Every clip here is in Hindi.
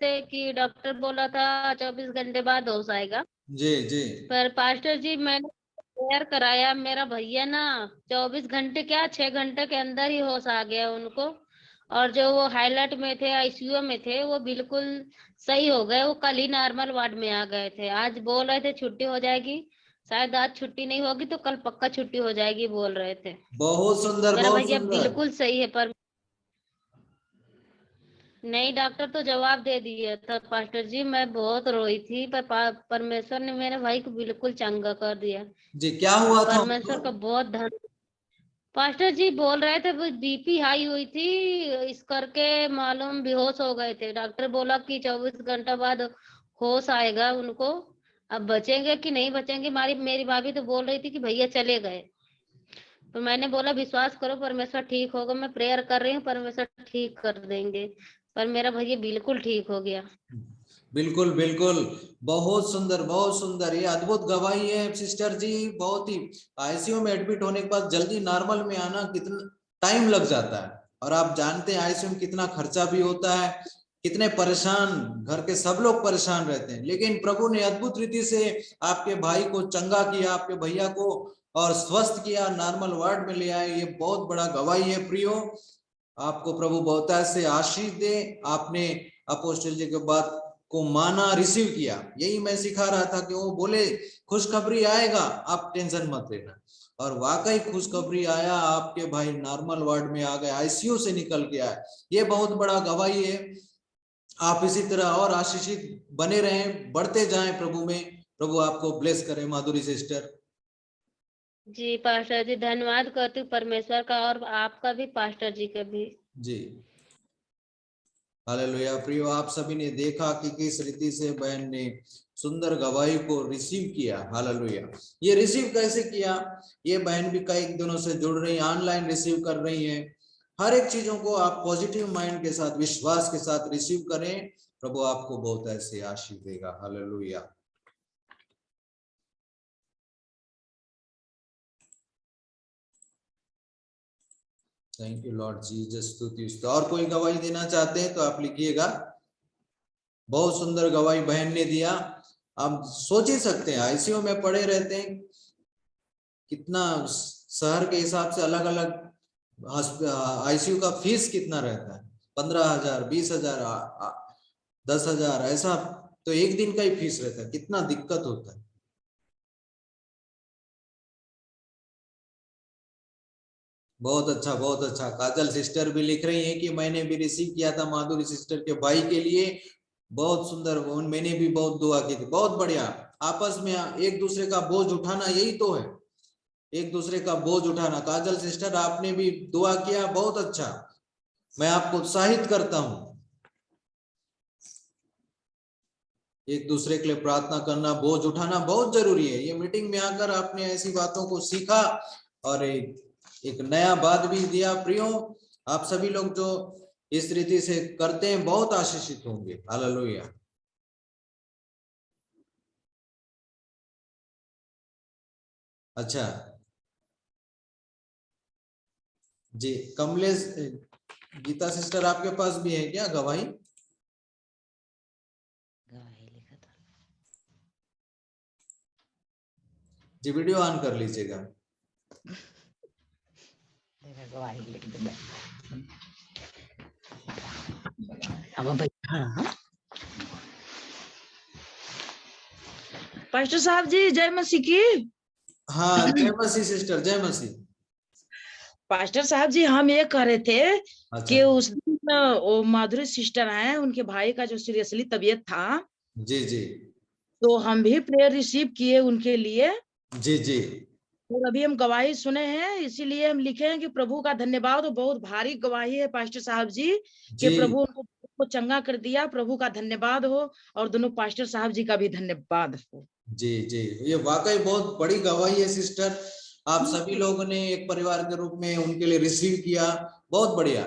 थे कि डॉक्टर बोला था 24 घंटे बाद होश आएगा। जी जी। पर पास्टर जी मैंने प्रेयर कराया, मेरा भैया ना 24 घंटे क्या 6 घंटे के अंदर ही होश आ गया उनको। और जो वो हाईलाइट में थे, आईसीयू में थे, वो बिल्कुल सही हो गए। वो कल ही नॉर्मल वार्ड में आ गए थे। आज बोल रहे थे छुट्टी हो जाएगी, शायद आज छुट्टी नहीं होगी तो कल पक्का छुट्टी हो जाएगी बोल रहे थे। बहुत सुंदर, मेरा बहुत भैया सुंदर। बिल्कुल सही है। पर नहीं, डॉक्टर तो जवाब दे दिया था पास्टर जी। मैं बहुत रोई थी, पर परमेश्वर ने मेरे भाई को बिल्कुल चंगा कर दिया। जी, क्या हुआ था परमेश्वर उनको? का बहुत धन। पास्टर जी बोल रहे थे वो बीपी हाई हुई थी, इस करके मालूम बेहोश हो गए थे। डॉक्टर बोला कि 24 घंटा बाद होश आएगा उनको। अब बचेंगे कि नहीं बचेंगे, मेरी भाभी तो बोल रही थी कि भैया चले गए। तो मैंने बोला विश्वास करो परमेश्वर ठीक होगा, मैं प्रेयर कर रही हूँ, परमेश्वर ठीक कर देंगे। पर मेरा भैया बिल्कुल ठीक हो गया। बिल्कुल बिल्कुल, बहुत सुंदर, बहुत सुंदर। ये अद्भुत गवाही है सिस्टर जी। बहुत ही, आईसीयू में एडमिट होने के बाद जल्दी नॉर्मल में आना कितना टाइम लग जाता है, और आप जानते हैं आईसीयू में कितना खर्चा भी होता है, कितने परेशान, घर के सब लोग परेशान रहते हैं। लेकिन प्रभु ने अद्भुत रीति से आपके भाई को चंगा किया, आपके भैया को, और स्वस्थ किया, नॉर्मल वार्ड में ले आए। ये बहुत बड़ा गवाही है प्रियो। आपको प्रभु बहुतायत से आशीष दे। आपने अपोस्टल जी के बात को माना, रिसीव किया। यही मैं सिखा रहा था कि वो बोले खुशखबरी आएगा, आप टेंशन मत लेना। और वाकई खुशखबरी आया, आपके भाई नॉर्मल वार्ड में आ गए, आईसीयू से निकल के आए। ये बहुत बड़ा गवाही है। आप इसी तरह और आशीषित बने रहें, बढ़ते जाएं प्रभु में। प्रभु आपको ब्लेस करे माधुरी सिस्टर। जी पास्टर जी, धन्यवाद करती हूँ परमेश्वर का, और आपका भी पास्टर जी का भी। जी हालेलुया। प्रियो, आप सभी ने देखा कि किस रीति से बहन ने सुंदर गवाही को रिसीव किया। हालेलुया। ये रिसीव कैसे किया? ये बहन भी कई दिनों से जुड़ रही, ऑनलाइन रिसीव कर रही हैं। हर एक चीजों को आप पॉजिटिव माइंड के साथ, विश्वास के साथ रिसीव करें। प्रभु आपको बहुत ऐसे आशीष देगा। Hallelujah. Thank you Lord Jesus, स्तुति। और कोई गवाही देना चाहते हैं तो आप लिखिएगा। बहुत सुंदर गवाही बहन ने दिया। आप सोच ही सकते हैं, आईसीयू में पड़े रहते हैं, कितना शहर के हिसाब से अलग अलग आईसीयू का फीस कितना रहता है, 15,000, 20,000, 10,000, ऐसा तो एक दिन का ही फीस रहता है। कितना दिक्कत होता है। बहुत अच्छा, बहुत अच्छा। काजल सिस्टर भी लिख रही हैं कि मैंने भी रिसीव किया था माधुरी सिस्टर के भाई के लिए। बहुत सुंदर, मैंने भी बहुत दुआ की थी। बहुत बढ़िया। आपस में एक दूसरे का बोझ उठाना, यही तो है, एक दूसरे का बोझ उठाना। काजल सिस्टर, आपने भी दुआ किया, बहुत अच्छा। मैं आपको उत्साहित करता हूं। एक दूसरे के लिए प्रार्थना करना, बोझ उठाना बहुत जरूरी है। ये मीटिंग में आकर आपने ऐसी बातों को सीखा और एक नया बात भी दिया। प्रियो, आप सभी लोग जो इस रीति से करते हैं बहुत आशीषित होंगे। हालेलुया। अच्छा जी, कमलेश, गीता सिस्टर आपके पास भी है क्या गवाही? जी, वीडियो ऑन कर लीजिएगा। पास्टर साहब जी, जय मसीह की। हाँ, जय मसीह सिस्टर, जय मसीह। पास्टर साहब जी, हम ये कह रहे थे अच्छा कि उस दिन वो माधुरी सिस्टर आए, उनके भाई का जो सीरियसली तबीयत था, जी जी तो हम भी प्रेयर रिसीव किए उनके लिए। जी जी और अभी हम गवाही सुने हैं, इसीलिए हम लिखे हैं कि प्रभु का धन्यवाद। बहुत भारी गवाही है पास्टर साहब जी कि जी प्रभु उनको चंगा कर दिया। प्रभु का धन्यवाद हो, और दोनों पास्टर साहब जी का भी धन्यवाद हो। जी जी, ये वाकई बहुत बड़ी गवाही है सिस्टर। आप सभी लोगों ने एक परिवार के रूप में उनके लिए रिसीव किया, बहुत बढ़िया।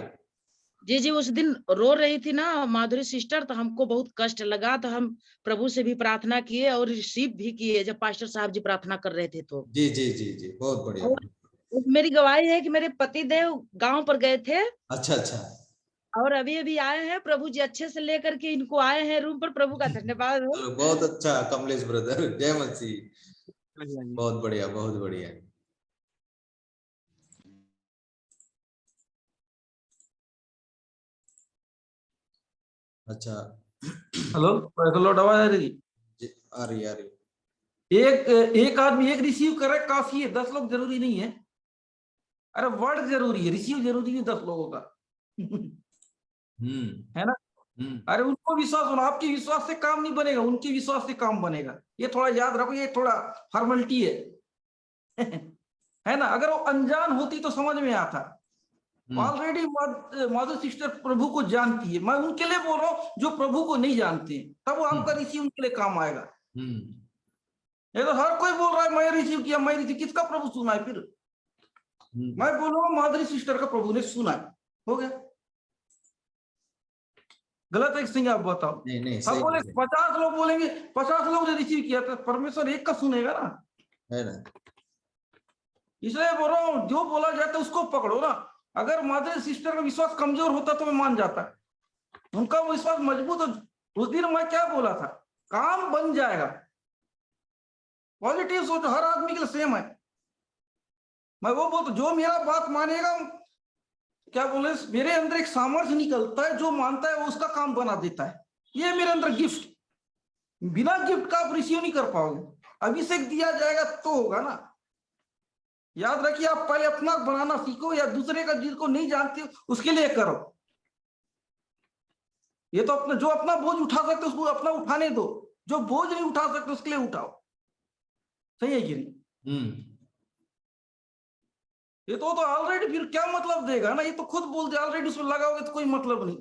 जी जी, उस दिन रो रही थी ना माधुरी सिस्टर, तो हमको बहुत कष्ट लगा, तो हम प्रभु से भी प्रार्थना किए और रिसीव भी किए जब पास्टर साहब जी प्रार्थना कर रहे थे। तो जी जी जी जी, बहुत बढ़िया। और मेरी गवाही है कि मेरे पति देव गांव पर गए थे। अच्छा अच्छा। और अभी अभी आए हैं, प्रभु जी अच्छे से लेकर के इनको आए हैं रूम पर। प्रभु का धन्यवाद हो। चलो, बहुत अच्छा कमलेश ब्रदर, जय मसीह। बहुत बढ़िया, बहुत बढ़िया। अच्छा, हेलो, लौट आवाज आ रही? आ रही, आ रही। एक आदमी एक रिसीव करे काफी है, 10 लोग जरूरी नहीं है। अरे वर्ड जरूरी है, रिसीव जरूरी नहीं 10 लोगों का। है ना? अरे उनको विश्वास होना, आपके विश्वास से काम नहीं बनेगा, उनके विश्वास से काम बनेगा। ये थोड़ा याद रखो, ये थोड़ा फॉर्मेलिटी है। है ना? अगर वो अनजान होती तो समझ में आता। ऑलरेडी माधुरी सिस्टर प्रभु को जानती है। मैं उनके लिए बोल रहा हूँ जो प्रभु को नहीं जानते, तब वो आपका रिसीव उनके लिए काम आएगा। ये तो हर कोई बोल रहा है मैं रिसीव किया, मैं रिसीव, किसका प्रभु सुना है फिर? मैं बोल रहा हूँ माधुरी सिस्टर का प्रभु ने सुना है, हो गया। गलत है सिंह, आप बताओ। नहीं नहीं, सब बोले 50 लोग बोलेंगे, 50 लोग ने रिसीव किया, तो परमेश्वर एक का सुनेगा ना, है ना? इसलिए बोल रहा हूँ जो बोला जाता है उसको पकड़ो ना। अगर माधुरी सिस्टर का विश्वास कमजोर होता तो मैं मान जाता, उनका विश्वास मजबूत हो। उस दिन मैं क्या बोला था, काम बन जाएगा। पॉजिटिव सोच हर आदमी के लिए सेम है। मैं वो बोलता जो मेरा बात मानेगा, क्या बोले, मेरे अंदर एक सामर्थ्य निकलता है, जो मानता है वो उसका काम बना देता है। ये मेरे अंदर गिफ्ट, बिना गिफ्ट का आप रिसीव नहीं कर पाओगे। अभिषेक दिया जाएगा तो होगा ना। याद रखिए, आप पहले अपना बनाना सीखो, या दूसरे का जिसको नहीं जानते उसके लिए करो। ये तो अपना, जो अपना बोझ उठा सकते उसको अपना उठाने दो, जो बोझ नहीं उठा सकते उसके लिए उठाओ। सही है कि नहीं? ये तो ऑलरेडी फिर क्या मतलब देगा ना, ये तो खुद बोल दे, ऑलरेडी उसमें लगाओगे तो कोई मतलब नहीं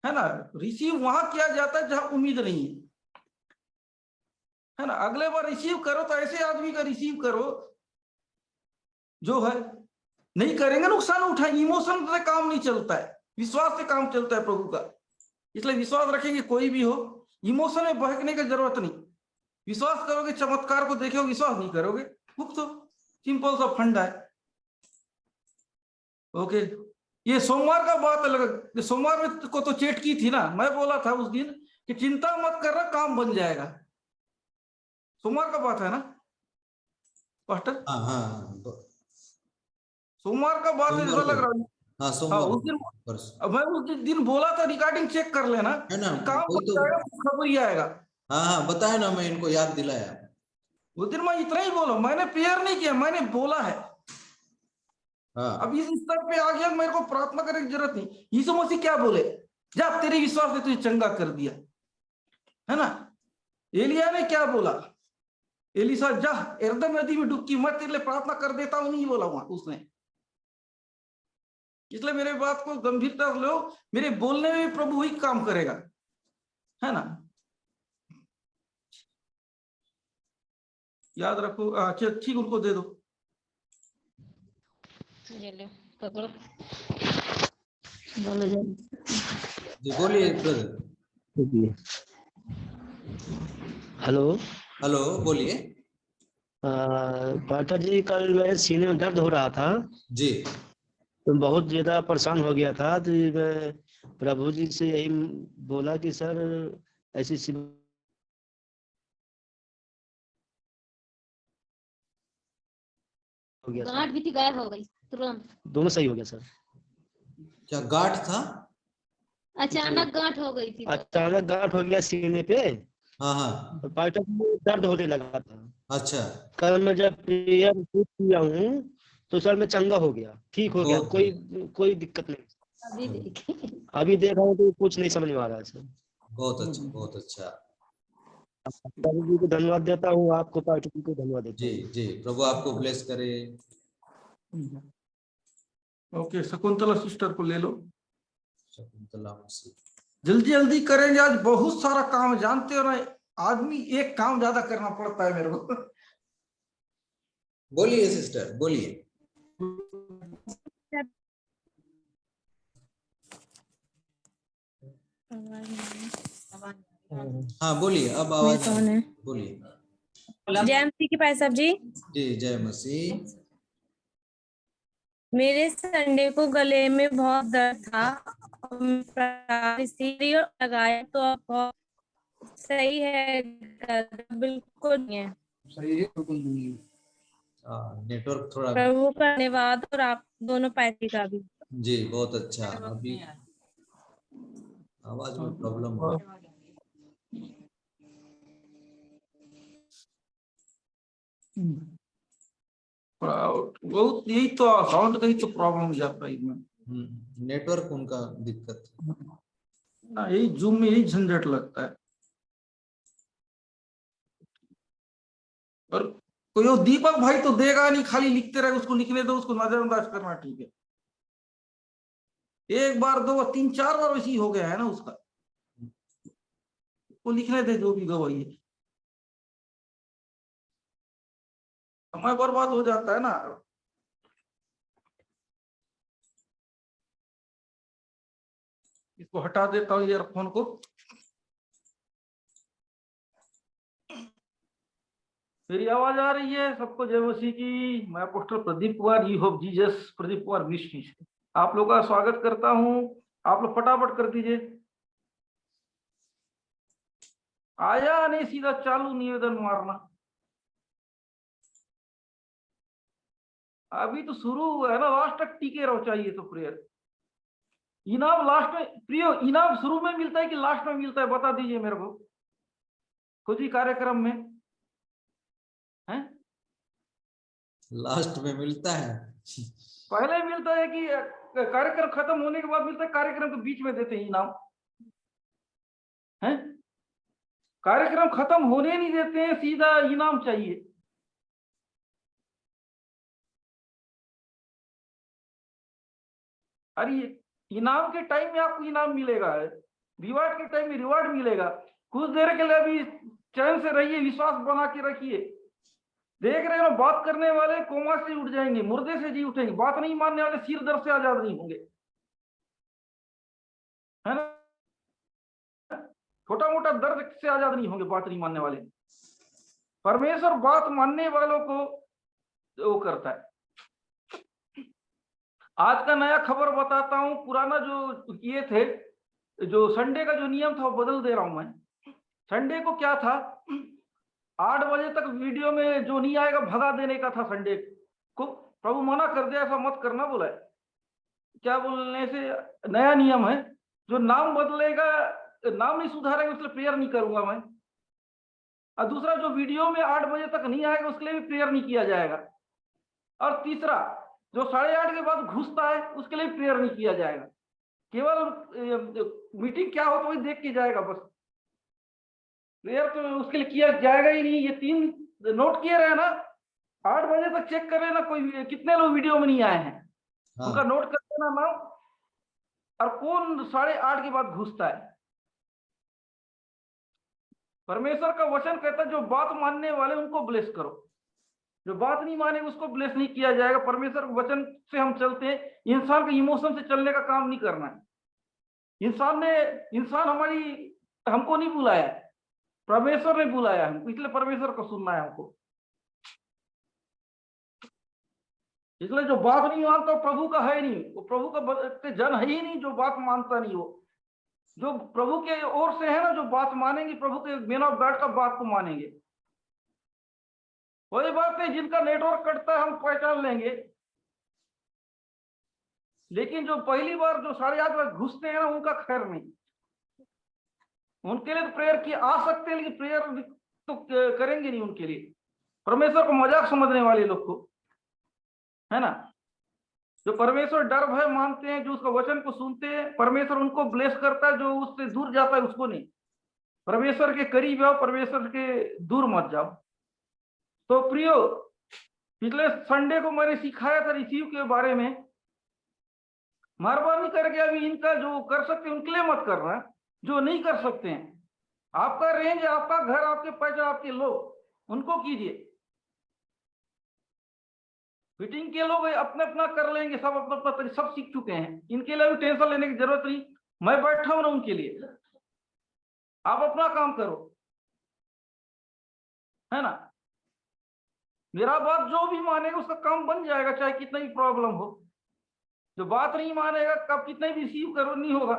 है ना। रिसीव वहां किया जाता है जहां उम्मीद नहीं है ना। अगले बार रिसीव करो तो ऐसे आदमी का रिसीव करो जो है, नहीं करेंगे नुकसान उठाएंगे। इमोशन से काम नहीं चलता है, विश्वास से काम चलता है प्रभु का। इसलिए विश्वास रखेंगे, कोई भी हो, इमोशन में बहकने की जरूरत नहीं। विश्वास करोगे, चमत्कार को देखोगे, विश्वास नहीं करोगे, मुक्त हो। सिंपल सा फंडा है। ओके, ये सोमवार का बात अलग। सोमवार में को तो चेट की थी ना, मैं बोला था उस दिन कि चिंता मत कर रहा, काम बन जाएगा। सोमवार का बात है ना पास्टर? सोमवार का बात है, ऐसा लग रहा है। उस दिन मैं उस दिन बोला था, रिकॉर्डिंग चेक कर लेना, काम बन जाएगा, खबर ही आएगा। हाँ, बताया ना, मैं इनको याद दिलाया। उस दिन मैं इतना ही बोला, मैंने प्रेयर नहीं किया, मैंने बोला है। अब इस स्तर पे आ गया, मेरे को प्रार्थना करने की जरूरत नहीं। यीशु मसीह क्या बोले, जा तेरे विश्वास ने तुझे चंगा कर दिया, है ना। एलिया ने क्या बोला, एलिसा जा यरदन नदी में डुबकी, मैं तेरे लिए प्रार्थना कर देता हूं, नहीं बोला वहां उसने। इसलिए मेरे बात को गंभीरता से लो, मेरे बोलने में प्रभु ही काम करेगा, है ना। याद रखो। अच्छा ठीक, उनको दे दो। पकड़ो, बोलिए ब्रदर। हेलो हेलो, बोलिए। पाठक जी, कल मेरे सीने में दर्द हो रहा था जी, तो बहुत ज्यादा परेशान हो गया था। तो मैं प्रभु जी से यही बोला कि सर ऐसी हो गया, गांठ भी थी, गायब हो गई तुरंत, दोनों सही हो गया सर। क्या गांठ था? अचानक गांठ हो गई थी। अचानक गांठ हो गया सीने पे। हाँ, तो पाठक में दर्द होने लगा था। अच्छा। कल मैं जब प्रेयर किया हूँ तो सर मैं चंगा हो गया, ठीक हो गया, कोई दिक्कत नहीं। अभी देख रहा हूँ तो कुछ नहीं समझ में आ रहा है सर। बहुत अच्छा, बहुत अच्छा। प्रभु जी को धन्यवाद देता हूँ, आपको पाठक जी को धन्यवाद देता हूँ। जी जी, प्रभु आपको ब्लेस करे। ओके, शकुंतला सिस्टर को ले लो। शकुंतला, जल्दी जल्दी करेंगे, आज बहुत सारा काम, जानते हो ना, आदमी एक काम ज्यादा करना पड़ता है मेरे को। बोलिए सिस्टर, बोलिए। हाँ बोलिए, अब आवाज बोलिए। जय मसीह की भाई साहब जी। जी, जय मसीह। मेरे संडे को गले में बहुत दर्द था, लगाया तो अब बहुत सही है, बिल्कुल नहीं है। सही है, बिल्कुल नहीं है। नेटवर्क थोड़ा, प्रभु का धन्यवाद, और आप दोनों पैती का भी। जी बहुत अच्छा। अभी आवाज में प्रॉब्लम हो, बहुत यही तो साउंड का ही तो प्रॉब्लम हो जाता है इसमें। नेटवर्क उनका दिक्कत। ना यही जूम में यही झंझट लगता है। और कोई वो दीपक भाई तो देगा नहीं, खाली लिखते रहे, उसको लिखने दो, उसको नजरअंदाज करना ठीक है। एक बार, दो बार, तीन चार बार वैसी हो गया है ना उसका, वो लिखने दे जो भी गवाही है। समय बर्बाद हो जाता है ना। इसको हटा देता हूँ ईयरफोन को। मेरी आवाज आ रही है सबको? जय मसीह की। मैं apostle Pradeep Kumar, you hope Jesus Pradeep Kumar mystery से आप लोग का स्वागत करता हूँ। आप लोग फटाफट कर दीजिए। आया नहीं, सीधा चालू निवेदन मारना। अभी तो शुरू हुआ है ना, लास्ट तक टिके रहो चाहिए तो प्रेयर। इनाम लास्ट में, प्रियो इनाम शुरू में मिलता है कि लास्ट में मिलता है, बता दीजिए मेरे को खुद ही कार्यक्रम में है। लास्ट में मिलता है। पहले मिलता है कि कार्यक्रम खत्म होने के बाद मिलता है? कार्यक्रम के बीच में देते हैं इनाम है? कार्यक्रम खत्म होने नहीं देते हैं, सीधा इनाम चाहिए। अरे इनाम के टाइम में आपको इनाम मिलेगा, रिवार्ड के टाइम में रिवार्ड मिलेगा। कुछ देर के लिए अभी चैन से रहिए, विश्वास बना के रखिए। देख रहे हो, बात करने वाले कोमा से उठ जाएंगे, मुर्दे से जी उठेंगे। बात नहीं मानने वाले सिर दर्द से आजाद नहीं होंगे, है ना? छोटा मोटा दर्द से आजाद नहीं होंगे बात नहीं मानने वाले। परमेश्वर बात मानने वालों को वो करता है। आज का नया खबर बताता हूं। पुराना जो किए थे, जो संडे का जो नियम था वो बदल दे रहा हूं मैं। संडे को क्या था, 8 बजे तक वीडियो में जो नहीं आएगा भगा देने का था। संडे को प्रभु मना कर दिया, ऐसा मत करना बोला है। क्या बोलने से नया नियम है, जो नाम बदलेगा, नाम नहीं सुधारेगा, उसके लिए प्रेयर नहीं करूंगा मैं। और दूसरा, जो वीडियो में 8 बजे तक नहीं आएगा उसके लिए भी प्रेयर नहीं किया जाएगा। और तीसरा, जो 8:30 के बाद घुसता है उसके लिए प्रेयर नहीं किया जाएगा। केवल मीटिंग क्या हो तो वही देख के जाएगा बस, प्रेयर तो उसके लिए किया जाएगा ही नहीं। ये 3 नोट किए रहे ना, 8 बजे तक चेक कर लेना कोई कितने लोग वीडियो में नहीं आए हैं। हाँ। उनका नोट कर लेना नाम, और कौन 8:30 के बाद घुसता है। परमेश्वर का वचन कहता है जो बात मानने वाले उनको ब्लेस करो, जो बात नहीं माने उसको ब्लेस नहीं किया जाएगा। परमेश्वर के वचन से हम चलते हैं, इंसान के इमोशन से चलने का काम नहीं करना है। इंसान हमको नहीं बुलाया है, परमेश्वर ने बुलाया हमको, इसलिए परमेश्वर को सुनना है हमको। इसलिए जो बात नहीं मानता वो प्रभु का है नहीं, वो प्रभु का जन है ही नहीं। जो बात मानता नहीं, वो जो प्रभु के ओर से है ना, जो बात मानेंगे, प्रभु के मैन ऑफ गॉड का बात को मानेंगे। वही बात है, जिनका नेटवर्क कटता है हम पहचान लेंगे, लेकिन जो पहली बार जो 8:30 बजे घुसते हैं ना, उनका खैर नहीं। उनके लिए तो प्रेयर की आ सकते हैं, लेकिन प्रेयर तो करेंगे नहीं उनके लिए। परमेश्वर को मजाक समझने वाले लोग को, है ना, जो परमेश्वर डर भय मानते हैं, जो उसका वचन को सुनते हैं, परमेश्वर उनको ब्लेस करता है। जो उससे दूर जाता है उसको नहीं। परमेश्वर के करीब आओ, परमेश्वर के दूर मत जाओ। तो प्रियो, पिछले संडे को मैंने सिखाया था रिसीव के बारे में। मेहरबानी करके अभी इनका जो कर सकते हैं उनके लिए मत करना, जो नहीं कर सकते हैं, आपका रेंज, आपका घर, आपके पैसे, आपके लोग, उनको कीजिए। फिटिंग के लोग अपने अपना कर लेंगे, सब अपना अपना सब सीख चुके हैं, इनके लिए भी टेंशन लेने की जरूरत नहीं। मैं बैठा हूं ना उनके लिए, आप अपना काम करो, है ना। मेरा बात जो भी मानेगा उसका काम बन जाएगा, चाहे कितना ही प्रॉब्लम हो। जो बात नहीं मानेगा, कब कितने भी रिसीव करो नहीं होगा।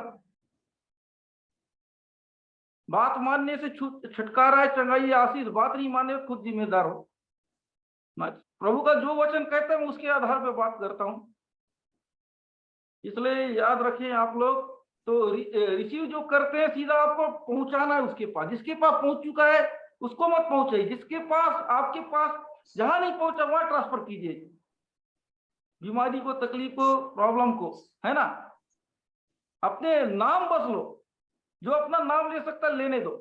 बात मानने से छुटकारा है, चंगाई, आशीष। बात नहीं मानने का खुद जिम्मेदार हो। प्रभु का जो वचन कहते हैं मैं उसके आधार पर बात करता हूं। इसलिए याद रखें आप लोग, तो रिसीव जो करते हैं सीधा आपको पहुंचाना है उसके पास। जिसके पास पहुंच चुका है उसको मत पहुंचाइए, जिसके पास आपके पास जहां नहीं पहुंचा वहां ट्रांसफर कीजिए, बीमारी को, तकलीफ को, प्रॉब्लम को, है ना। अपने नाम बस लो, जो अपना नाम ले सकता लेने दो।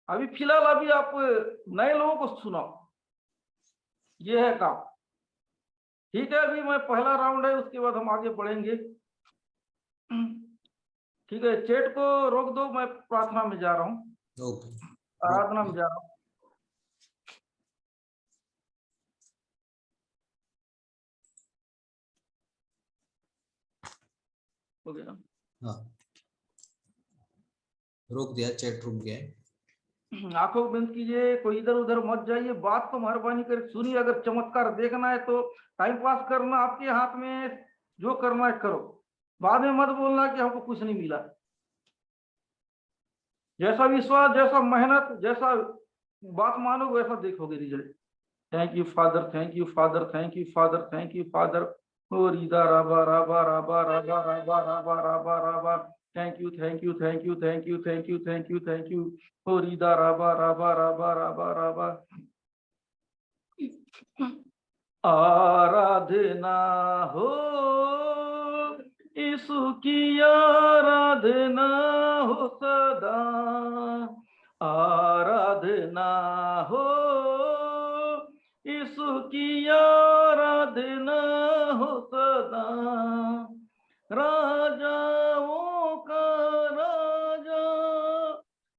अभी फिलहाल अभी आप नए लोगों को सुनाओ, ये है काम। ठीक है, अभी मैं पहला राउंड है, उसके बाद हम आगे बढ़ेंगे। ठीक है, चैट को रोक दो, मैं प्रार्थना में जा रहा हूँ, आराधना में जा रहा हूँ। हो गया? हाँ, रोक दिया, चैट रुक गया। आंखों को बंद कीजिए, कोई इधर उधर मत जाइए, बात को मेहरबानी कर सुनिए। अगर चमत्कार देखना है तो टाइम पास करना आपके हाथ में, जो करना है करो। बाद में मत बोलना कि हमको कुछ नहीं मिला। जैसा विश्वास, जैसा मेहनत, जैसा बात मानो, वैसा देखोगे result. Thank you father, thank you father, thank you father, thank you father. रीदा राबा राबा राबा राबा राबा राबा राबा राबा। Thank you, thank you, thank you, thank you, thank you, thank you, thank you. रीदा राबा राबा राबा राबा राबा। आराधना हो यीशु की, आराधना हो सदा। आराधना हो यीशु की, आराधना हो सदा। राजाओं का राजा,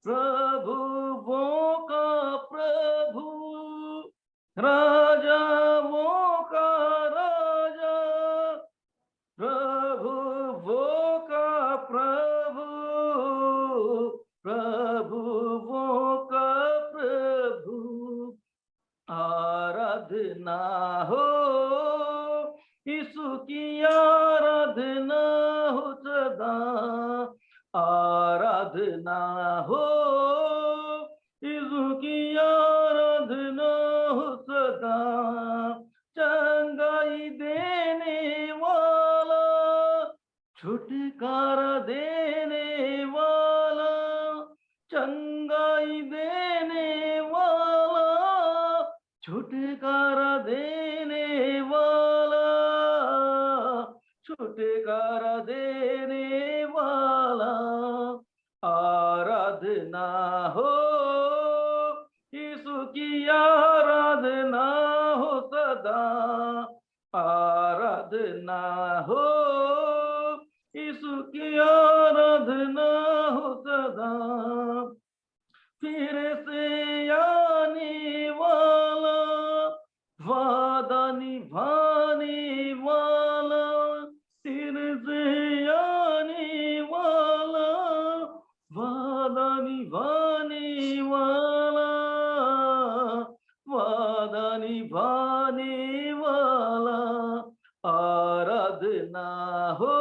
प्रभुओं का प्रभु, राजाओं का राजा, प्रभुओं का प्रभु, प्रभुओं का प्रभु। आराधना हो यीशु की, आराधना हो सदा। आराधना हो यीशु की, आराधना हो सदा। चंगाई देने वाला, छुटकारा देने वाला, चंगाई देने वाला, छुटकारा देने वाला, छुटकारा देने वाला। आराधना हो यीशु की, आराधना हो सदा। आराधना हो यीशु की, आराधना हो सदा। फिर से आने वाला, वादा निभाने वाला, फिर से आने वाला, वादा निभाने वाला, वादा निभाने वाला। आराधना हो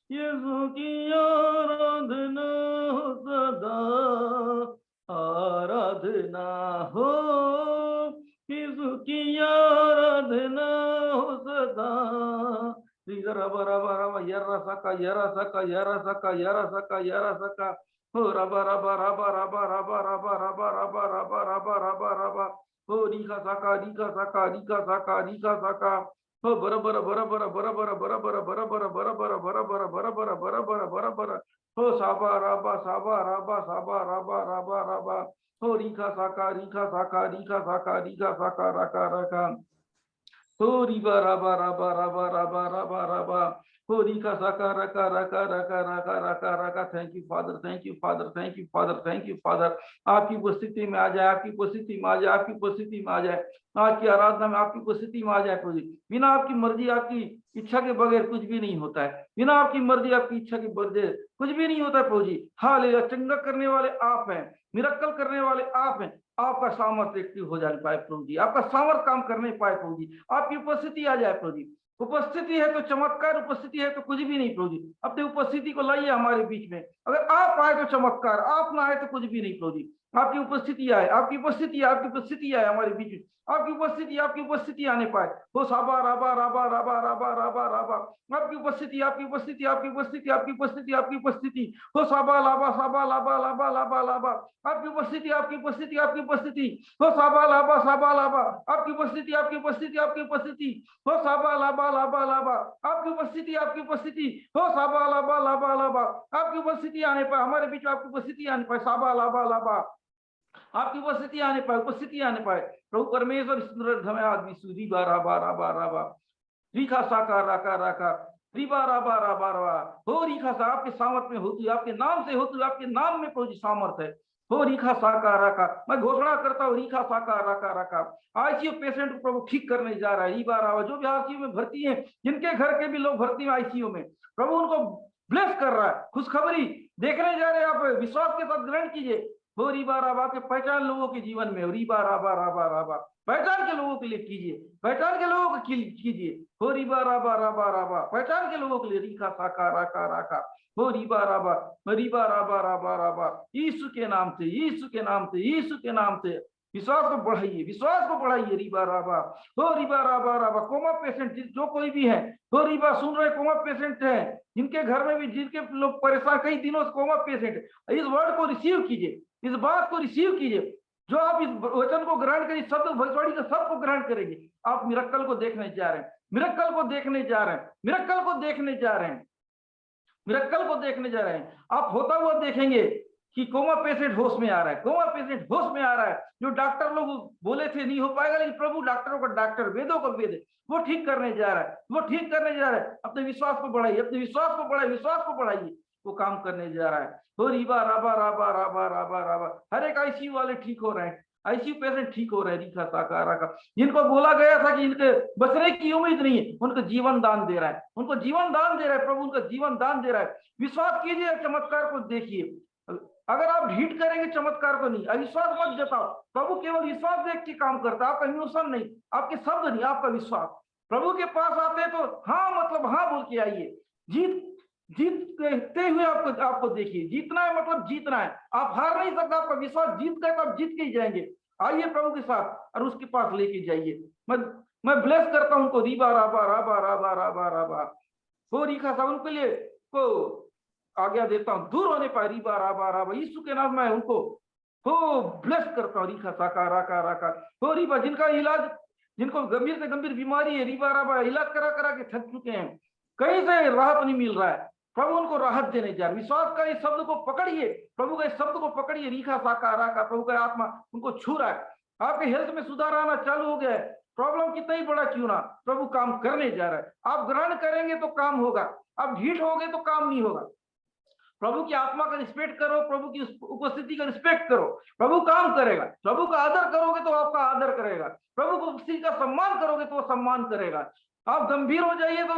यीशु की, आराधना हो सदा। आराधना हो यीशु की, आराधना हो सदा। रबा रबा रबा यरा सका यरा सका यरा सका यरा सका यरा सका। हो रबा रबा रबा रबा रबा रबा रबा रबा रबा रबा रबा रबा। हो रिका सका रिका सका रिका सका रिका सका। हो बराबर बराबर बराबर बराबर बराबर बराबर बराबर बराबर बराबर बराबर। हो साबा राबा साबा राबा राबा राबा। हो रिका साका रिका साका रिका साका रिका साका रका रका। हो रिबा राबा राबा राबा राबा राबा राबा। हो रिका साका रका रका रका रका रका रका। Thank you father, thank you father, thank you father, thank you father. आपकी उपस्थिति में आ जाए, आपकी उपस्थिति में आ जाए, आपकी उपस्थिति में आ जाए। आज की आराधना में आपकी उपस्थिति में आ जाए प्रभु जी। बिना आपकी मर्जी, आपकी इच्छा के बगैर कुछ भी नहीं होता है। बिना आपकी मर्जी, आपकी इच्छा के बगैर कुछ भी नहीं होता है प्रभु जी। हालेलुया। चंगा करने वाले आप हैं, मिरेकल करने वाले आप हैं। आपका सामर्थ्य एक्टिव हो जाने पाए प्रभु जी, आपका सामर्थ्य काम करने पाए प्रभु जी। आपकी उपस्थिति आ जाए प्रभु जी। उपस्थिति है तो चमत्कार, उपस्थिति है तो कुछ भी नहीं प्रभु जी। अपनी उपस्थिति को लाइए हमारे बीच में। अगर आप आए तो चमत्कार, आप ना आए तो कुछ भी नहीं प्रभु जी। आपकी उपस्थिति आए, आपकी उपस्थिति, आपकी उपस्थिति आए हमारे बीच में। आपकी उपस्थिति आने पाए। हो साबा राबा राबा राबा राबा राबा राबा। आपकी उपस्थिति, आपकी उपस्थिति, आपकी उपस्थिति, आपकी उपस्थिति, आपकी उपस्थिति। हो साबा लाबा साबा लाबा लाबा लाबा लाबा। आपकी उपस्थिति, आपकी उपस्थिति, आपकी उपस्थिति। हो साबा लाबा साबा लाबा। आपकी उपस्थिति, आपकी उपस्थिति, आपकी उपस्थिति। हो साबा लाबा लाबा लाबा। आपकी उपस्थिति, आपकी उपस्थिति। हो साबा लाबा लाबा लाबा। आपकी उपस्थिति आने पाए हमारे बीच में। आपकी उपस्थिति आने पाए। साबा लाबा लाबा। आपकी उपस्थिति आने पाए, उपस्थिति आने पाए। प्रभु परमेश्वर धमे आदमी सुधी बारा बारा बारा बा रिखा साकार राका राका रिबा राबा राबा राबा। हो रिखा सा, आपके सामर्थ में होती, आपके नाम से होती, आपके नाम में प्रभु जी सामर्थ है। हो रिखा साकार राका। मैं घोषणा करता हूँ रिखा साकार राका राका। आईसीयू पेशेंट को प्रभु ठीक करने जा रहा है। रिबा राबा, जो भी आईसीयू में भर्ती है, जिनके घर के भी लोग भर्ती हैं आईसीयू में, प्रभु उनको ब्लेस कर रहा है। खुशखबरी देखने जा रहे हैं, आप विश्वास के साथ ग्रहण कीजिए। हो रिबा राबा के पहचान लोगों के जीवन में। रिबा राबा राबा राबा, पहचान के लोगों के लिए कीजिए, पहचान के लोगों को कीजिए। हो रिबा राबा राबा राबा, पहचान के लोगों के लिए। रिखा साका राका राका। हो रिबा राबा राबा राबा। यीशु के नाम से, यीशु के नाम से, यीशु के नाम से विश्वास को बढ़ाइए, विश्वास को बढ़ाइए। रिबा राबा। हो रिबा राबा राबा। कोमा पेशेंट जो कोई भी है, हो रिबा सुन रहे कोमा पेशेंट है, जिनके घर में भी, जिनके लोग परेशान कई दिनों से कोमा पेशेंट, इस वर्ड को रिसीव कीजिए, इस बात को रिसीव कीजिए। जो आप इस वचन को ग्रहण करिए, शब्द भविष्यवाणी का सबको ग्रहण करेंगे, आप मिरेकल को देखने जा रहे हैं, मिरेकल को देखने जा रहे हैं, मिरेकल को देखने जा रहे हैं, मिरेकल को देखने जा रहे हैं। आप होता हुआ देखेंगे कि कोमा पेशेंट होश में आ रहा है, कोमा पेशेंट होश में आ रहा है। जो डॉक्टर लोग बोले थे नहीं हो पाएगा, लेकिन प्रभु डॉक्टरों का डॉक्टर, वेदों का वेद, वो ठीक करने जा रहा है, वो ठीक करने जा रहा है। अपने विश्वास को बढ़ाइए, अपने विश्वास को बढ़ाइए, विश्वास को बढ़ाइए, वो काम करने जा रहा है। हो रिबा राबा राबा राबा राबा राबा। हर एक आईसीयू वाले ठीक हो रहे हैं, आईसीयू पेशेंट ठीक हो रहे हैं। रिखा साकारा का, जिनको बोला गया था कि इनके बचने की उम्मीद नहीं है, उनको जीवन दान दे रहा है, उनको जीवन दान दे रहा है प्रभु, उनका जीवन दान दे रहा है। विश्वास कीजिए, चमत्कार को देखिए। अगर आप ढीठ करेंगे चमत्कार को नहीं, अविश्वास मत जताओ। प्रभु केवल विश्वास देख के काम करता है, आपका इमोशन नहीं, आपके शब्द नहीं, आपका विश्वास। प्रभु के पास आते हैं तो हाँ मतलब हाँ बोल के आइए। जीतते हुए आपको देखिए, जीतना है मतलब जीतना है, आप हार नहीं सकते। आपका विश्वास जीत गए तो आप जीत के ही जाएंगे। आइए प्रभु के साथ और उसके पास लेके जाइए। मैं ब्लेस करता हूं उनको। रिबा राबा राबा राबा राबा राबा। हो रिखा सा, उनके लिए को आज्ञा देता हूं, दूर होने पाए। रिबा राबा राबा, यीशु के नाम में उनको हो ब्लेस करता हूं। रिखा साका राका राका। हो रिबा, जिनका इलाज, जिनको गंभीर से गंभीर बीमारी है, रिबा राबा इलाज करा करा के थक चुके हैं, कहीं से राहत नहीं मिल रहा है, प्रभु उनको राहत देने जा रहे। विश्वास का इस शब्द को पकड़िए, प्रभु का इस शब्द को पकड़िए। रिखा साका राका, प्रभु का आत्मा उनको छू रहा है। आपके हेल्थ में सुधार आना चालू हो गया है। प्रॉब्लम कितना ही बड़ा क्यों ना, प्रभु काम करने जा रहा है। आप ग्रहण करेंगे तो काम होगा, आप ढीठ होगे तो काम नहीं होगा। प्रभु की आत्मा का रिस्पेक्ट करो, प्रभु की उपस्थिति का रिस्पेक्ट करो, प्रभु काम करेगा। प्रभु का आदर करोगे तो आपका आदर करेगा, प्रभु की उपस्थिति का सम्मान करोगे तो वो सम्मान करेगा। आप गंभीर हो जाइए तो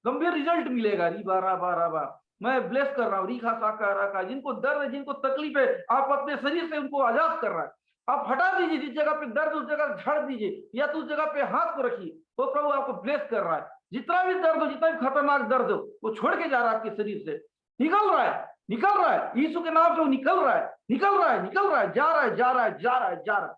गंभीर रिजल्ट मिलेगा। रिबा राबा राबा। मैं ब्लेस कर रहा हूँ। रिखा साका राका, जिनको दर्द है, जिनको तकलीफ है, आप अपने शरीर से उनको आजाद कर रहा है। आप हटा दीजिए, जिस जगह पे दर्द उस जगह झाड़ दीजिए, या तो उस जगह पे हाथ को रखिए, तो प्रभु आपको ब्लेस कर रहा है। जितना भी दर्द हो, जितना भी खतरनाक दर्द हो, वो छोड़ के जा रहा है आपके शरीर से, निकल रहा है, निकल रहा है। यीशु के नाम से वो निकल रहा है, निकल रहा है, निकल रहा है, जा रहा है, जा रहा है, जा रहा है, जा रहा है।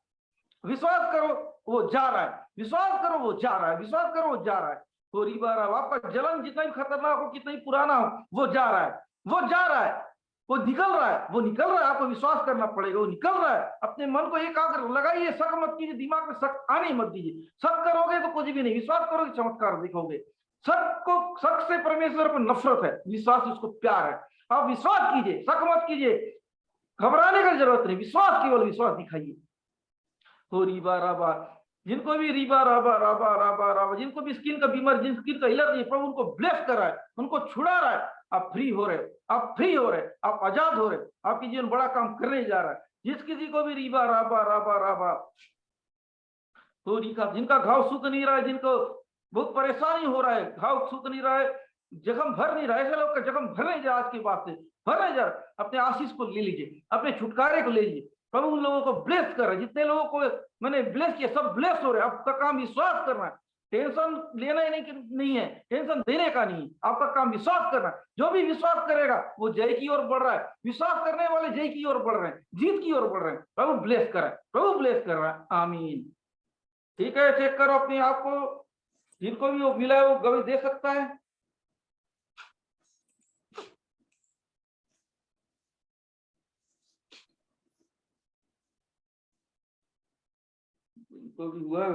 विश्वास करो वो जा रहा है, विश्वास करो वो जा रहा है, विश्वास करो वो जा रहा है। तो रिबा राबा, आपका जलन जितना भी खतरनाक हो, कितना ही पुराना हो, वो जा रहा है, वो जा रहा है, वो निकल रहा है, वो निकल रहा है। आपको विश्वास करना पड़ेगा, वो निकल रहा है। अपने मन को एकाग्र लगाइए, शक मत कीजिए, दिमाग में शक आने मत दीजिए। शक करोगे तो कुछ भी नहीं, विश्वास करोगे चमत्कार दिखोगे। शक से परमेश्वर को नफरत है, विश्वास उसको प्यार है। आप विश्वास कीजिए, शक मत कीजिए, घबराने की जरूरत नहीं, विश्वास, केवल विश्वास दिखाइए। तो रिबा राबा, जिनको भी रिबा राबा राबा राबा राबा, जिनको भी स्किन का बीमारी, जिन स्किन का एलर्जी, प्रभु उनको ब्लेस कर रहा है, उनको छुड़ा रहा है। आप फ्री हो रहे, आप फ्री हो रहे, आप आजाद हो रहे, आपकी जीवन बड़ा काम करने जा रहा है। जिस किसी को भी रिबा राबा राबा राबा, तो रिखा, जिनका घाव सूख नहीं रहा है, जिनको बहुत परेशानी हो रहा है, घाव सूख नहीं रहा है, जख्म भर नहीं रहा है, ऐसे लोग का जख्म भरने जा, आज के बाद से भरने जा, अपने आशीष को ले लीजिए, अपने छुटकारे को ले लीजिए। प्रभु उन लोगों को ब्लेस कर रहे हैं, जितने लोगों को मैंने ब्लेस किया सब ब्लेस हो रहे हैं। आपका काम विश्वास करना है, टेंशन लेना ही नहीं है, टेंशन देने का नहीं। आपका काम विश्वास करना। जो भी विश्वास करेगा वो जय की ओर बढ़ रहा है। विश्वास करने वाले जय की ओर बढ़ रहे हैं, जीत की ओर बढ़ रहे हैं। प्रभु ब्लेस कर रहा है, प्रभु ब्लेस कर रहा है। आमीन। ठीक है, चेक करो अपने आप को। जिनको भी वो मिला है वो गवाही दे सकता है। जिनको भी हुआ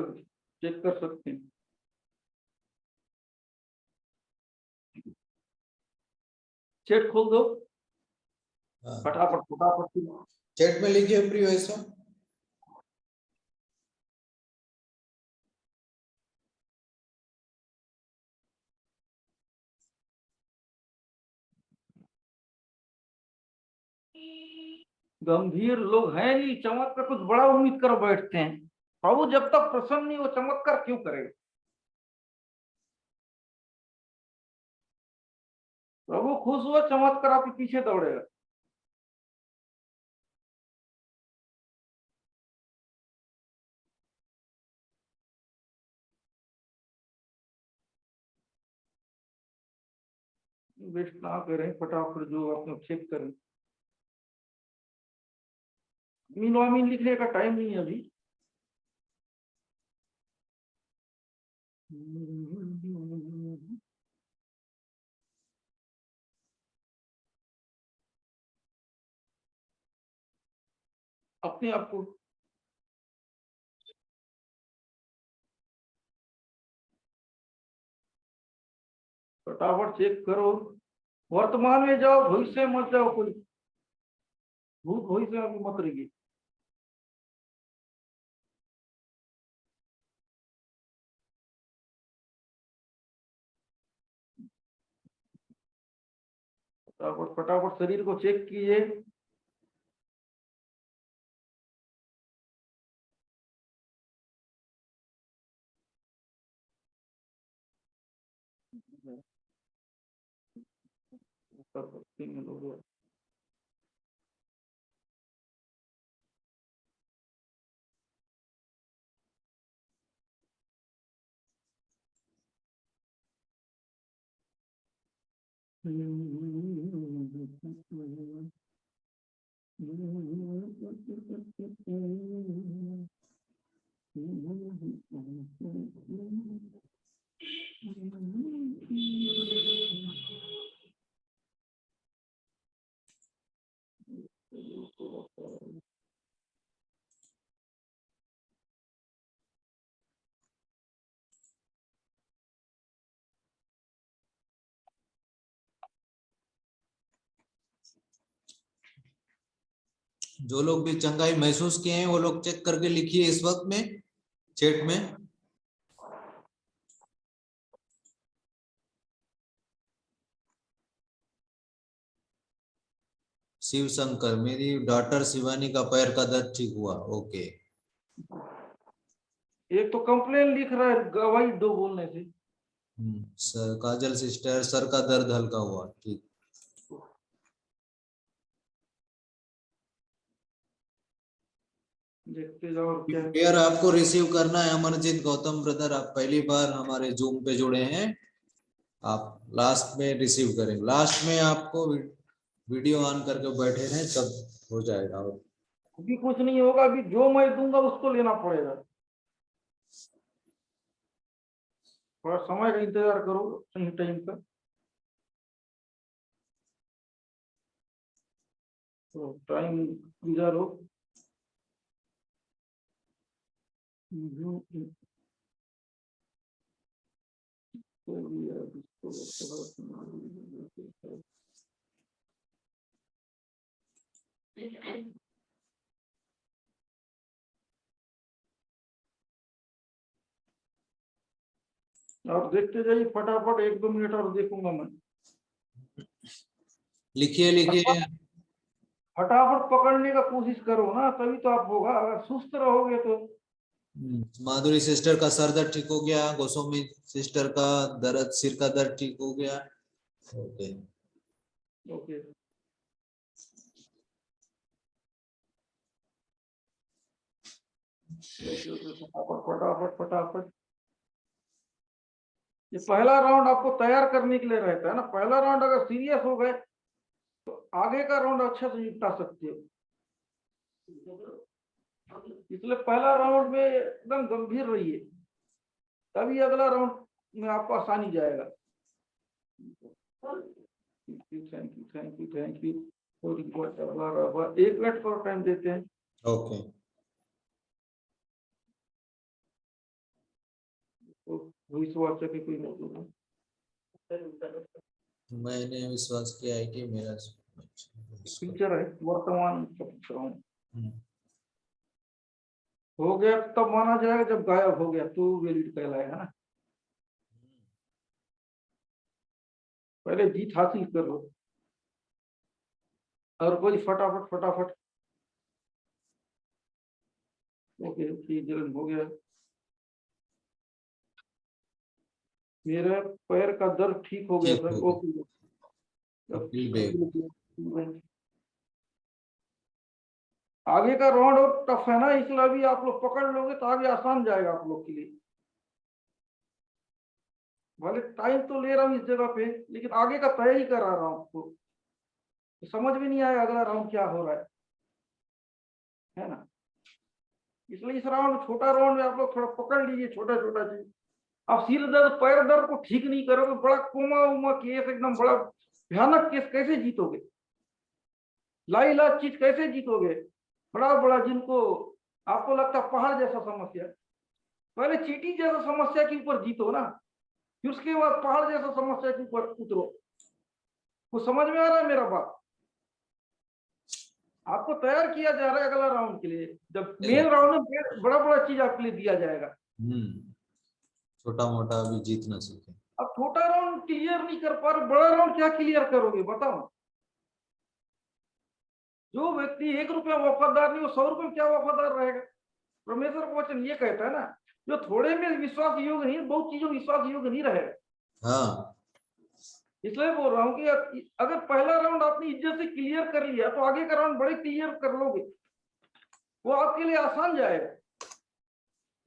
चेक कर सकते हैं। चेट खोल दो फटाफट फटाफट। चैट में लिखिए प्रियो ऐसा। गंभीर लोग हैं नहीं, चमत्कार कुछ बड़ा उम्मीद कर बैठते हैं। प्रभु जब तक प्रसन्न नहीं हो चमत्कार क्यों करेगा? प्रभु खुश हुआ चमत्कार आपके पीछे दौड़ेगा। वेस्ट ना करें, फटाफट जो आपने चेक करें। मीन वामीन लिखने का टाइम नहीं है अभी। अपने आप को फटाफट चेक करो। वर्तमान में जाओ, भविष्य में मत जाओ। कोई भूत भविष्य में मत रहिए। फटाफट फटाफट शरीर को चेक कीजिए। जो लोग भी चंगाई महसूस किए हैं वो लोग चेक करके लिखिए इस वक्त में चैट में। शिव शंकर, मेरी डॉटर शिवानी का पैर का दर्द ठीक हुआ। ओके। एक तो कंप्लेन लिख रहा है गवाही दो बोलने से। सर काजल सिस्टर, सर का दर्द हल्का हुआ। ठीक। देखते जाओ और क्या। प्रेयर आपको रिसीव करना है। अमरजीत गौतम ब्रदर, आप पहली बार हमारे जूम पे जुड़े हैं। आप लास्ट में रिसीव करेंगे। लास्ट में आपको वीडियो ऑन करके बैठे रहे तब हो जाएगा। अभी कुछ नहीं होगा। अभी जो मैं दूंगा उसको लेना पड़ेगा। थोड़ा समय का इंतजार करो, सही टाइम का। तो टाइम गुजारो। आप देखते जाइए फटाफट। 1-2 मिनट और देखूंगा मैं। लिखिए लिखिए। फटाफट पकड़ने का कोशिश करो ना, तभी तो आप होगा। अगर सुस्त रहोगे तो। माधुरी सिस्टर का सर दर्द ठीक हो गया। गोस्वामी सिस्टर का दर्द, सिर का दर्द ठीक हो गया। Okay okay. फटाफट फटाफट फटाफट। ये पहला राउंड आपको तैयार करने के लिए रहता है ना। पहला राउंड अगर सीरियस हो गए तो आगे का राउंड अच्छा से निपटा सकते हो। इसलिए पहला राउंड में एकदम गंभीर रहिए, तभी अगला राउंड में आपको आसानी जाएगा। Thank you thank you thank you. और 1 मिनट का टाइम देते हैं। ओके। विश्वास है कि कोई मौजूद है? मैंने विश्वास किया है कि मेरा फ्यूचर है, वर्तमान का पूछ रहा हूँ। हम्म, हो गया तब माना जाएगा, जब गायब हो गया तो वैलिड कहलाएगा ना। पहले जीत हासिल करो और कोई फटाफट फटाफट। ओके ओके, जलन हो गया। मेरा पैर का दर्द ठीक हो गया ठीक सर। हो ओके गया। आगे का राउंड और टफ है ना, इसलिए अभी आप लोग पकड़ लोगे तो आगे आसान जाएगा आप लोग के लिए। भले टाइम तो ले रहा हूँ इस जगह पे, लेकिन आगे का तैयारी करा रहा हूँ आपको, तो समझ में नहीं आया अगला राउंड क्या हो रहा है ना। इसलिए इस राउंड, छोटा राउंड में आप लोग थोड़ा पकड़ लीजिए, छोटा छोटा चीज। आप सिर दर्द पैर दर्द को ठीक नहीं करोगे, बड़ा कोमा उमा केस, एकदम बड़ा भयानक केस कैसे जीतोगे? लाइलाज चीज कैसे जीतोगे? बड़ा बड़ा जिनको आपको लगता है पहाड़ जैसा समस्या, पहले चीटी जैसा समस्या के ऊपर जीतो ना, फिर उसके बाद पहाड़ जैसा समस्या के ऊपर उतरो। कुछ समझ में आ रहा है मेरा बात? आपको तैयार किया जा रहा है अगला राउंड के लिए, जब मेन राउंड में बड़ा बड़ा चीज आपके लिए दिया जाएगा। छोटा मोटा अभी जीत ना सीखे। अब छोटा राउंड क्लियर नहीं कर पा रहे, बड़ा राउंड क्या क्लियर करोगे बताओ? जो व्यक्ति 1 रुपया वफादार नहीं, वो 100 रुपये में क्या वफादार रहेगा? परमेश्वर का वचन ये कहता है ना, जो थोड़े में विश्वास योग्य नहीं, बहुत चीजों में विश्वास योग्य नहीं रहेगा। हाँ, इसलिए बोल रहा हूँ कि अगर पहला राउंड आपने इज्जत से क्लियर कर लिया तो आगे का राउंड बड़े क्लियर कर लोगे, वो आपके लिए आसान जाएगा।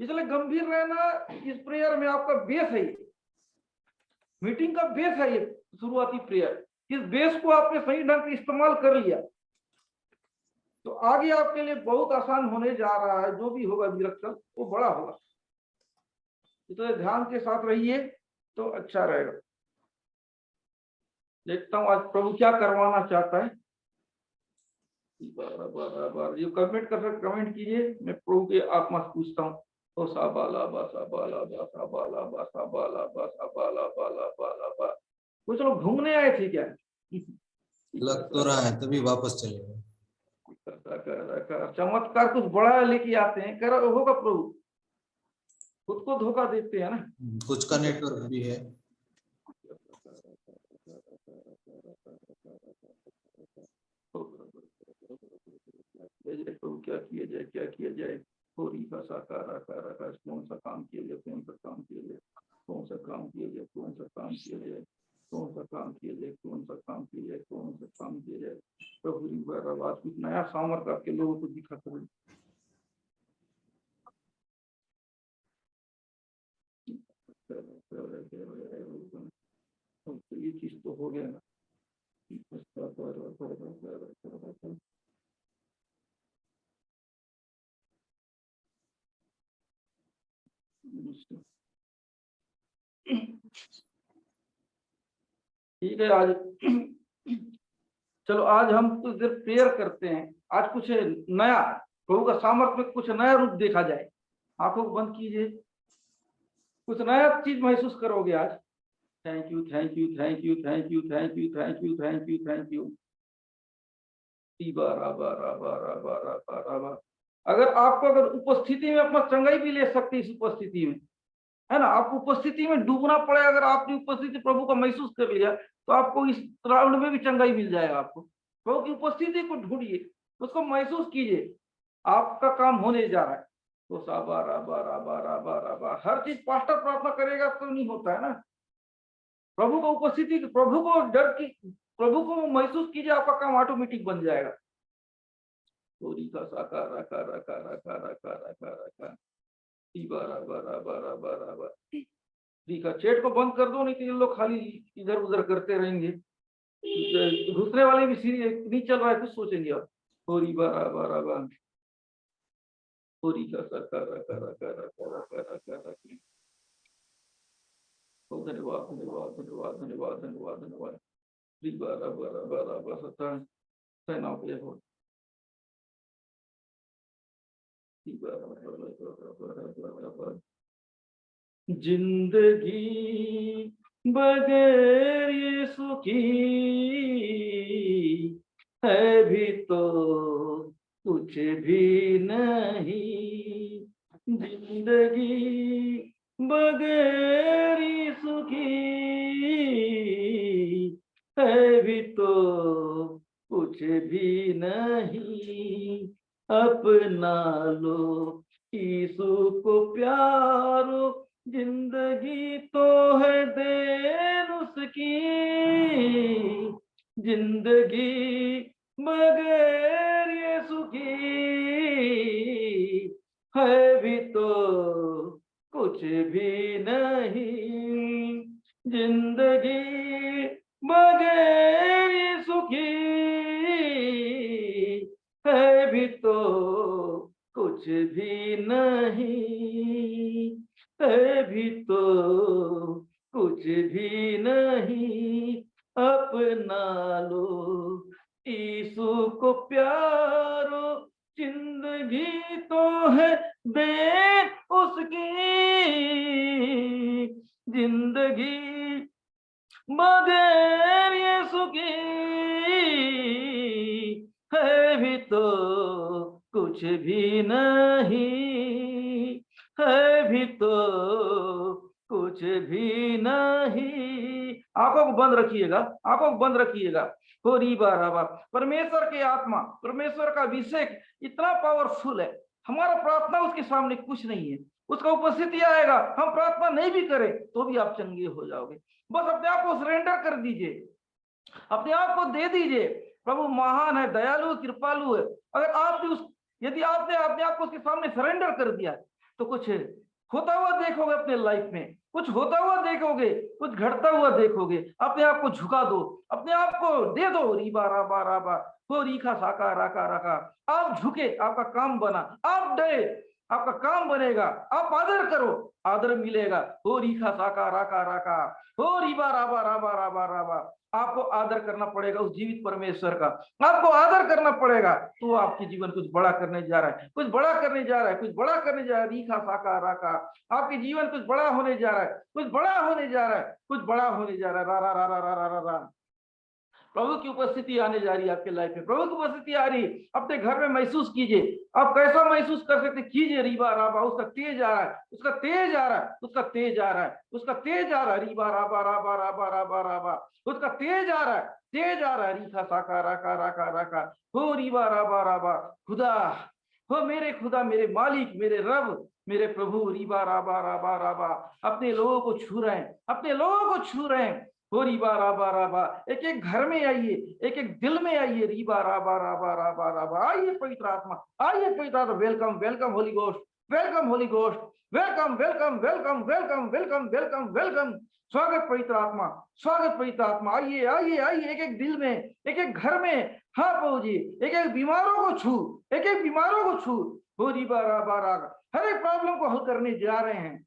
इसलिए गंभीर रहना इस प्रेयर में आपका बेस है। मीटिंग का बेस है ये शुरुआती प्रेयर। इस बेस को आपने सही ढंग से इस्तेमाल कर लिया तो आगे आपके लिए बहुत आसान होने जा रहा है। जो भी होगा मिरेकल वो बड़ा होगा, इसलिए ध्यान के साथ रहिए तो अच्छा रहेगा। देखता हूँ आज प्रभु क्या करवाना चाहता है। बार ये कमेंट कर सकते, कमेंट कीजिए। मैं प्रभु के आत्मा से पूछता हूँ। ओ साबाला बा साबाला बा साबाला बा साबाला बा साबाला बाला बाला बा। कुछ लोग घूमने आए थे क्या? लग तो रहा है, तभी वापस चले गए। चमत्कार कुछ बड़ा लेके आते हैं, कर होगा प्रभु। खुद को धोखा देते हैं ना। कुछ का नेटवर्क भी है। प्रभु क्या किया जाए, क्या किया जाए? थोड़ी भाषा कौन सा काम किया जाए, कौन सा काम किया जाए, कौन सा काम किया जाए, कौन सा काम किया जाए, कौन सा काम किया जाए, कौन सा काम किया जाए, कौन सा काम किया जाए। प्रभु आवाज कुछ नया सामर्थ आपके लोगों को दिखा करें। ये चीज तो हो गया ना। ठीक है, आज चलो आज हम कुछ देर प्रेयर करते हैं। आज कुछ नया प्रभु का सामर्थ्य में कुछ नया रूप देखा जाए। आंखों को बंद कीजिए, कुछ नया चीज महसूस करोगे आज। Thank you thank you thank you thank you thank you thank you thank you thank you. अगर आपको अगर उपस्थिति में अपना चंगाई भी ले सकते इस उपस्थिति में, है ना। आप उपस्थिति में डूबना पड़े, अगर आपने उपस्थिति प्रभु का महसूस कर लिया तो आपको इस राउंड में भी चंगाई मिल जाएगा। आपको प्रभु की उपस्थिति को ढूंढिए, उसको महसूस कीजिए, आपका काम होने जा रहा है। तो हर चीज पास्टर प्रार्थना करेगा तो नहीं होता है ना। प्रभु को उपस्थिति, प्रभु को डर की, प्रभु को महसूस कीजिए, आपका काम ऑटोमेटिक बन जाएगा। ठीक है, चैट को बंद कर दो, नहीं तो ये लोग खाली इधर उधर करते रहेंगे। दूसरे वाले भी सीरियस नहीं चल रहा है, कुछ सोचेंगे आप। होरी बारा बारा बा होरी का करा करा करा करा करा करा। धन्यवाद धन्यवाद धन्यवाद धन्यवाद धन्यवाद धन्यवाद। श्री बारा बारा बारा बा सत्ता सेना पे हो। जिंदगी बगैर यीशु की है भी तो कुछ भी नहीं। जिंदगी बगैर यीशु की है भी तो कुछ भी नहीं। अपना लो यीशु को प्यारो, जिंदगी तो है देन उसकी। जिंदगी बगैर यीशु की है भी तो कुछ भी नहीं। जिंदगी बगैर यीशु की है भी तो कुछ भी नहीं। है भी तो कुछ भी नहीं। अपना लो यीशु को प्यारो, जिंदगी तो है देन उसकी। जिंदगी बगैर यीशु की है भी तो कुछ भी नहीं। है भी तो कुछ भी नहीं। आंखों को बंद रखिएगा, आंखों को बंद रखिएगा। हो री बारा। परमेश्वर की आत्मा, परमेश्वर का अभिषेक इतना पावरफुल है, हमारा प्रार्थना उसके सामने कुछ नहीं है। उसका उपस्थिति आएगा, हम प्रार्थना नहीं भी करें तो भी आप चंगे हो जाओगे। बस अपने आप को सरेंडर कर दीजिए, अपने आप को दे दीजिए। प्रभु महान है, दयालु, कृपालु है। अगर आपने यदि आपने अपने आप को उसके सामने सरेंडर कर दिया तो कुछ होता हुआ देखोगे अपने लाइफ में, कुछ होता हुआ देखोगे, कुछ घटता हुआ देखोगे। अपने आप को झुका दो, अपने आप को दे दो। री बारा बारा बा हो रीखा साका राका राका। आप झुके, आपका काम बना। आप डरे, आपका काम बनेगा। आप आदर करो, आदर मिलेगा। हो रीखा साका राका राका हो री बारा बारा बारा बारा बा। आपको आदर करना पड़ेगा उस जीवित परमेश्वर का, आपको आदर करना पड़ेगा। तो आपके जीवन कुछ बड़ा करने जा रहा है, कुछ बड़ा करने जा रहा है, कुछ बड़ा करने जा रहा है। रीखा साका राका, आपके जीवन कुछ बड़ा होने जा रहा है, कुछ बड़ा होने जा रहा है, कुछ बड़ा होने जा रहा है। रा रा रा रा रा रा रा। प्रभु की उपस्थिति आने जा रही है आपके लाइफ में, प्रभु की उपस्थिति आ रही है। अपने घर में महसूस कीजिए। आप कैसा महसूस कर सकते, कीजिए। रीबा राबा, उसका तेज आ रहा है, उसका तेज आ रहा है, उसका तेज आ रहा है, उसका तेज आ रहा है। रीबा राबा राबा राबा राबा राबा, उसका तेज आ रहा है, तेज आ रहा है। रीखा साका राका राका राका हो रीबा राबा राबा। खुदा हो, मेरे खुदा, मेरे मालिक, मेरे रब, मेरे प्रभु। रीबा राबा राबा राबा अपने लोगों को छू रहे हैं, अपने लोगों को छू रहे हैं। हो रीबा राबा राबा। एक एक घर में आइए, एक एक दिल में आइए। रीबा राबा राबा राबा राबा। आइए पवित्र आत्मा, आइए पवित्र आत्मा। Welcome welcome Holi ghost, welcome Holi ghost, welcome welcome welcome welcome welcome welcome welcome. स्वागत पवित्र आत्मा, स्वागत पवित्र आत्मा। आइए आइए आइए, एक एक दिल में, एक एक घर में। हाँ प्रभु जी, एक एक बीमारों को छू, एक एक बीमारों को छू। हो रीबा राबा राबा। हर एक प्रॉब्लम को हल करने जा रहे हैं।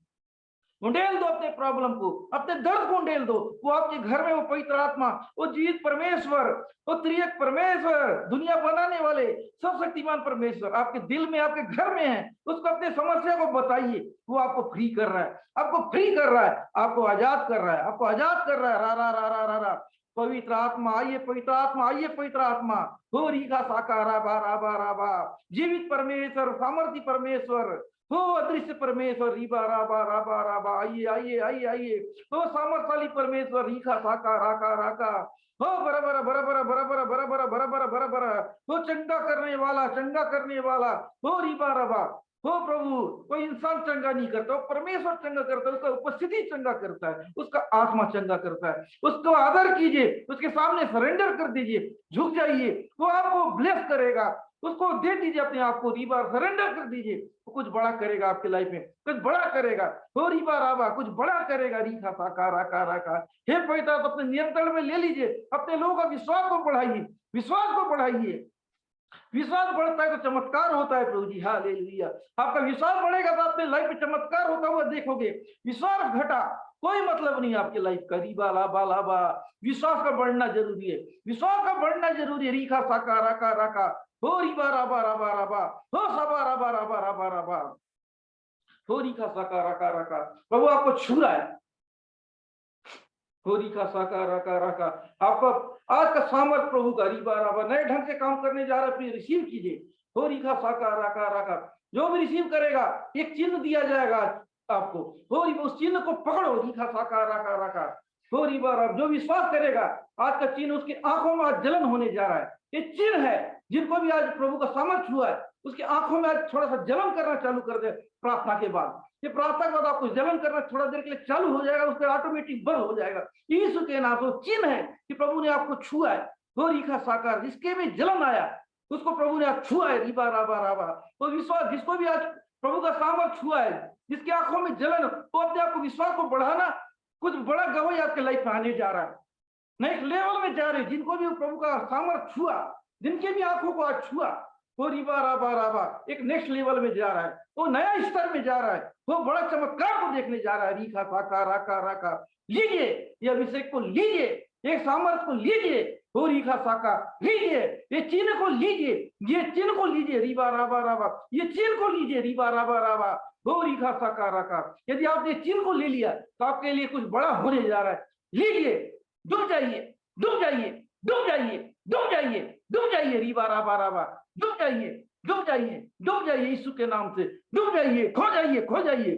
उंडेल दो अपने प्रॉब्लम को, अपने दर्द को उंडेल दो। वो आपके घर में, वो पवित्र आत्मा, वो जीवित परमेश्वर, वो त्रिएक परमेश्वर, दुनिया बनाने वाले सब शक्तिमान परमेश्वर आपके दिल में, आपके घर में है। उसको अपने समस्या को बताइए, वो आपको फ्री कर रहा है, आपको फ्री कर रहा है, आपको आजाद कर रहा है, आपको आजाद कर रहा है। रा रा रा रा रा रा। पवित्र आत्मा आइए, पवित्र आत्मा आइए, पवित्र आत्मा। हो रीखा साका राबा राबा राबा। जीवित परमेश्वर, सामर्थी परमेश्वर, हो अदृश्य परमेश्वर। रीबा राबा राबा राबा। आइए आइए आइए आइए। हो सामर्थशाली परमेश्वर। रीखा साका राका राका हो। बराबर बराबर बराबर बराबर बराबर बराबर हो। चंगा करने वाला, चंगा करने वाला। हो रीबा राबा। हो प्रभु, कोई इंसान चंगा नहीं करता, वो परमेश्वर चंगा करता है। उसका उपस्थिति चंगा करता है, उसका आत्मा चंगा करता है। उसको आदर कीजिए, उसके सामने सरेंडर कर दीजिए, झुक जाइए। वो आपको ब्लेस करेगा, उसको दे दीजिए अपने आप को, रीबा सरेंडर कर दीजिए, वो कुछ बड़ा करेगा आपके लाइफ में, कुछ बड़ा करेगा। हो रीबा राबा कुछ बड़ा करेगा। रीखा साकार आकार आकार। हे पवित्र आत्मा अपने नियंत्रण में ले लीजिए, अपने लोगों का विश्वास को बढ़ाइए, विश्वास को बढ़ाइए। विश्वास बढ़ता है तो चमत्कार होता है प्रभु जी। हालेलुया। आपका विश्वास बढ़ेगा तो अपने लाइफ में चमत्कार होता हुआ देखोगे। विश्वास घटा कोई मतलब नहीं आपके लाइफ का। रीबा लाबा लाबा। विश्वास का बढ़ना जरूरी है, विश्वास का बढ़ना जरूरी है। रीखा साकार आकार आकार। हो रीबा राबा राबा राबा। हो सबा राबा राबा राबा राबा। हो रीखा साकार आकार आकार। प्रभु आपको छू रहा है। हो रीखा साकार आकार आकार। आपका आज का सामर्थ प्रभु का रीबा राबा नए ढंग से काम करने जा रहा है। रिसीव कीजिए। हो रीखा साकार आकार आकार। जो भी रिसीव करेगा एक चिन्ह दिया जाएगा आपको। हो उस चिन्ह को पकड़ो। रीखा साकार आकार आकार। हो रीबा राब। जो विश्वास करेगा आज का चिन्ह उसकी आंखों में आज जलन होने जा रहा है। ये चिन्ह है जिनको भी आज प्रभु का सामर्थ हुआ है उसकी आंखों में आज थोड़ा सा जलन करना चालू कर दे। प्रार्थना के बाद, ये प्रार्थना के बाद आपको जलन करना थोड़ा देर के लिए चालू हो जाएगा, उसके ऑटोमेटिक बंद हो जाएगा। यीशु के नाम से चिन्ह है कि प्रभु ने आपको छुआ है। हो रीखा साकार। जिसके भी जलन आया उसको प्रभु ने आज छुआ है। रीबा राबा राबा। तो विश्वास जिसको भी आज प्रभु का सामर्थ छुआ है, जिसकी आंखों में जलन, तो अपने आप को विश्वास को बढ़ाना। कुछ बड़ा गवाही आपके लाइफ में आने जा रहा है। नेक्स्ट लेवल में जा रहे। जिनको भी प्रभु का सामर्थ छुआ, जिनके भी आंखों को आज छुआ, वो रीबा राबा राबा एक नेक्स्ट लेवल में जा रहा है। वो नया स्तर में जा रहा है। वो बड़ा चमत्कार को देखने जा रहा है। रीखा साकार आकार आकार। लीजिए ये अभिषेक को, लीजिए एक सामर्थ को, लीजिए। हो रीखा साकार लीजिए। ये चिन्ह को लीजिए, ये चिन्ह को लीजिए। रीबा राबा राबा। ये चिन्ह को लीजिए। रीबा राबा राबा। हो रीखा साकार आकार। यदि आपने चिन्ह को ले लिया तो आपके लिए कुछ बड़ा होने जा रहा है। लीजिए। डूब जाइए, डूब जाइए, डूब जाइए, डूब जाइए, डूब जाइए। रीबा राबा राबा। डूब जाइए, डूब जाइए, डूब जाइए। यीशु के नाम से डूब जाइए। खो जाइए, खो जाइए।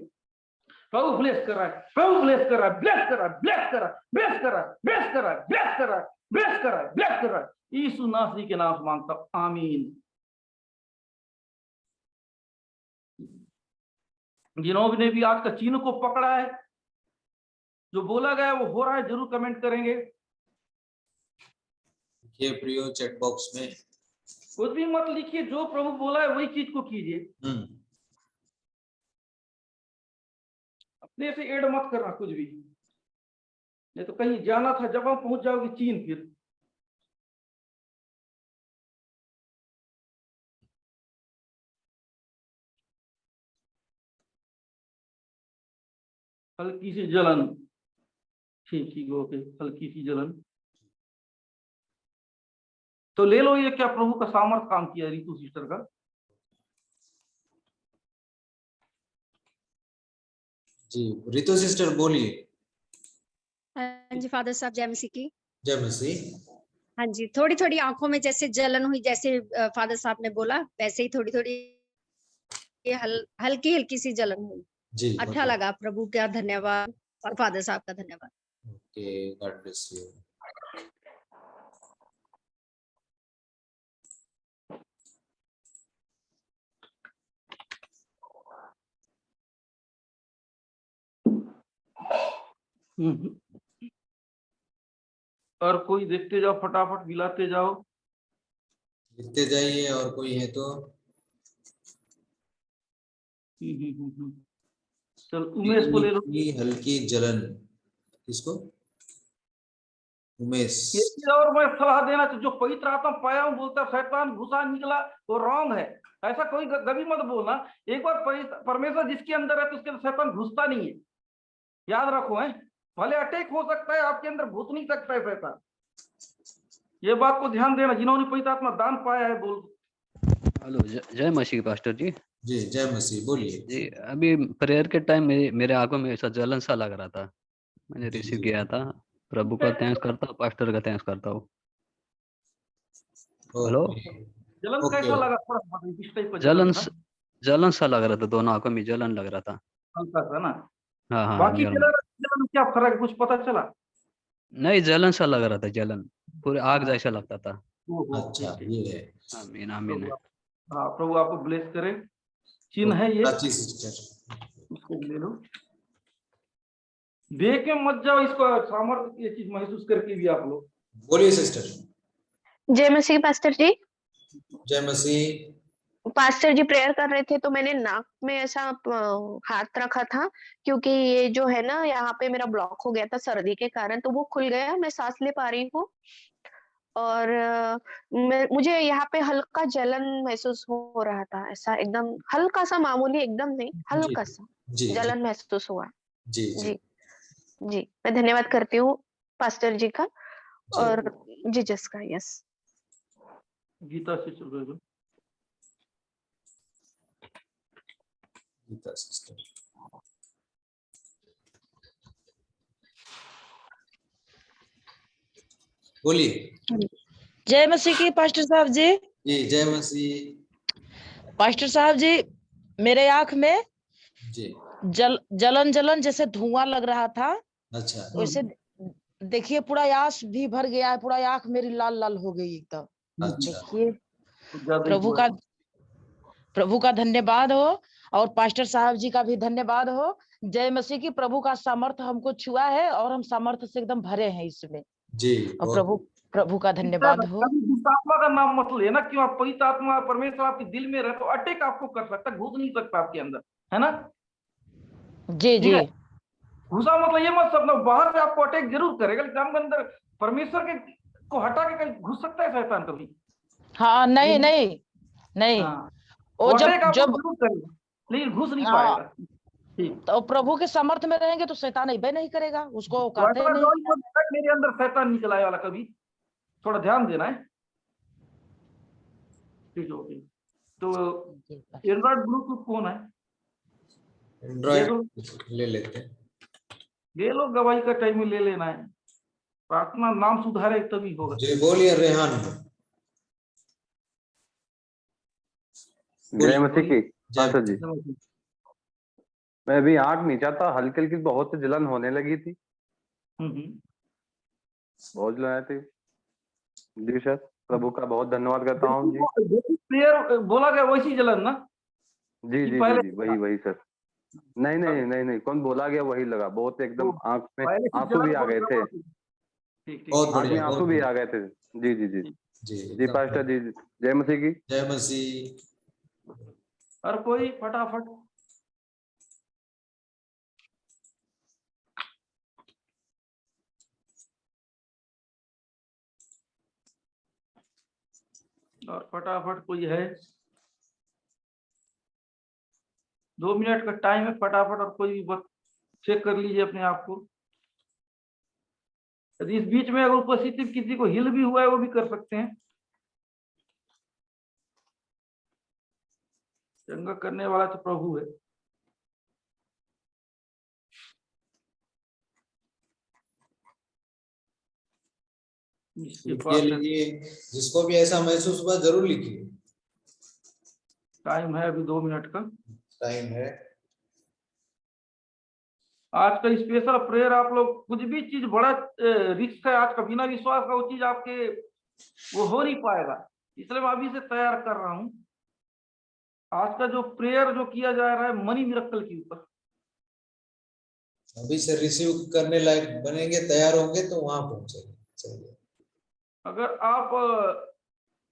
प्रभु ब्लेस कर रहा है, प्रभु ब्लेस कर रहा है, ब्लेस कर रहा है, ब्लेस कर रहा है, ब्लेस कर रहा है, ब्लेस कर रहा है, ब्लेस कर रहा है, ब्लेस कर रहा है, ब्लेस कर रहा है। यीशु नासरी के नाम से मांगता हूं, आमीन। जिन्होंने भी आज का चिन्ह को पकड़ा है, जो बोला गया वो हो रहा है, जरूर कमेंट करेंगे। ये प्रियो चैट बॉक्स में कुछ भी मत लिखिए, जो प्रभु बोला है वही चीज को कीजिए। अपने से ऐड मत करना कुछ भी, नहीं तो कहीं जाना था जब हम पहुंच जाओगे चीन। फिर हल्की सी जलन, ठीक ही ओके, हल्की सी जलन तो ले लो। ये क्या प्रभु का सामर्थ काम किया रितु सिस्टर का। जी रितु सिस्टर बोलिए। हाँ जी फादर साहब, जय मसीह की। जय मसीह। हाँ जी, थोड़ी थोड़ी आंखों में जैसे जलन हुई, जैसे फादर साहब ने बोला वैसे ही थोड़ी थोड़ी हल्की हल्की सी जलन हुई। जी अच्छा लगा। प्रभु का धन्यवाद और फादर साहब का धन्यवाद। Okay, God bless you. और कोई देखते जाओ, फटाफट मिलाते जाओ, लिखते जाइए। और कोई है तो चल उमेश को ले लो। हल्की जलन, किसको? उमेश। और मैं सलाह देना जो पवित्र आत्मा पाया हूँ बोलता शैतान घुसा निकला, वो रॉन्ग है। ऐसा कोई कभी मत बोलना। एक बार परमेश्वर जिसके अंदर है तो उसके अंदर शैतान घुसता नहीं है, याद रखो। है भले अटैक हो सकता है, आपके अंदर घुस नहीं सकता है शैतान। ये बात को ध्यान देना जिन्होंने पवित्र आत्मा दान पाया है। बोल। हेलो, जय मसीह पास्टर जी। जी जय मसीह, बोलिए। जी अभी प्रेयर के टाइम मेरे आंखों में ऐसा जलन सा लग रहा था। मैंने रिसीव किया था। प्रभु का थैंक्स करता हूँ, पास्टर का थैंक्स करता हूँ। हेलो, जलन कैसा लगा? थोड़ा जलन सा लग रहा था, दोनों आंखों में जलन लग रहा था, हल्का सा ना। हाँ हाँ। बाकी जलन क्या फर्क, कुछ पता चला? नहीं, जलन सा लग रहा था, जलन पूरे आग जैसा लगता था। अच्छा ये है। आमीन आमीन। हाँ, प्रभु आपको ब्लेस करे। चिन्ह है ये, सिस्टर इसको ले लो। देख के मत जाओ इसको, सामर्थ्य ये चीज महसूस करके भी आप लोग बोलिए। सिस्टर जय मसीह पास्टर जी। जय मसीह। पास्टर जी प्रेयर कर रहे थे तो मैंने नाक में ऐसा हाथ रखा था, क्योंकि ये जो है ना यहाँ पे मेरा ब्लॉक हो गया था सर्दी के कारण, तो वो खुल गया, मैं सांस ले पा रही हूँ। और मुझे यहाँ पे हल्का जलन महसूस हो रहा था, ऐसा एकदम हल्का सा, मामूली एकदम नहीं, जी हल्का सा जी जी जलन महसूस हुआ। जी जी जी जी, मैं धन्यवाद करती हूँ पास्टर जी का जी। और जीसस का। यस, गीता से चल रहे गीता सिस्टर। बोलिए। जय मसीह की पास्टर साहब जी। जी जय मसीह। पास्टर साहब जी, मेरे आंख में जी जलन जैसे धुआं लग रहा था, अच्छा वैसे देखिए पूरा आंख भी भर गया है, पूरा आंख मेरी लाल लाल हो गई एकदम। अच्छा देखिए, ज्यादा ही हुआ। प्रभु का धन्यवाद हो और पास्टर साहब जी का भी धन्यवाद हो। जय मसीह की। प्रभु का सामर्थ्य हमको छुआ है और हम सामर्थ्य से एकदम भरे हैं इसमें, जी। और प्रभु का धन्यवाद हो। कभी दुष्टात्मा का नाम मत लेना, क्यों? आप पवित्र आत्मा परमेश्वर आपके दिल में रहे तो अटैक आपको कर सकता, घुस नहीं सकता आपके अंदर, है ना? जी ठीक जी। है, घुसा मतलब ये मत समझो, बाहर से आपको अटैक जरूर करेगा, लेकिन आपके अंदर परमेश्वर के को हटा के कहीं घुस सकता है शैतान कभी? हाँ, नहीं नहीं नहीं, हाँ, वो अटैक आपको जब जरूर करेगा, लेकिन घुस नहीं हाँ, पाएगा। ठीक, तो प्रभु के सामर्थ्य में रहेंगे तो शैतान अबे नहीं करेगा, उसको तो औकात ऐसा ही नहीं। नहीं है मेरे अंदर शैतान निकल आए वाला कभी, थोड़ा ध्यान देना है। ठीक है, ओके। तो एंड्रॉइड ब्लूटूथ कौन है? एंड्रॉइड ले लेते हैं। ये लोग गवाही का टाइम में ले लेना है, प्रार्थना नाम सुधारे तभी होगा। जी बोलिए रेहान। जय मसीह की जय पास्टर जी। मैं अभी आंख नीचा था, हल्की हल्की बहुत सी जलन होने लगी थी, बहुत जलन आई थी जी सर। प्रभु का बहुत धन्यवाद करता हूँ जी। प्रेयर बोला गया वैसी जलन ना? जी कि जी पहले जी जी, वही वही सर। नहीं नहीं नहीं नहीं, कौन बोला गया वही लगा, बहुत एकदम आंख में पहले से आंसू भी जलन आ गए थे, ठीक ठीक। बहुत आंख बढ़िया में आंसू बहुत भी बढ़िया। आ गए थे। जी जी जी जी जी पास्टर जी, जय मसीह की। जय मसीह। और कोई फटाफट कोई है? 2 मिनट का टाइम है, फटाफट, और कोई भी वक्त चेक कर लीजिए अपने आप को। यदि इस बीच में अगर उपस्थिति किसी को हिल भी हुआ है वो भी कर सकते हैं। चंगा करने वाला तो प्रभु है। लिखिए लिखिए, जिसको भी ऐसा महसूस हुआ जरूर लिखिए। टाइम है अभी 2 मिनट का टाइम है। आज का स्पेशल प्रेयर। आप लोग कुछ भी चीज बड़ा रिस्क है आज का, बिना विश्वास का वो चीज आपके वो हो नहीं पाएगा, इसलिए मैं अभी से तैयार कर रहा हूं। आज का जो प्रेयर जो किया जा रहा है मनी मिरेकल के ऊपर, अभी से रिसीव करने लायक बनेंगे, तैयार होंगे तो वहां पहुंचेंगे। चलिए, अगर आप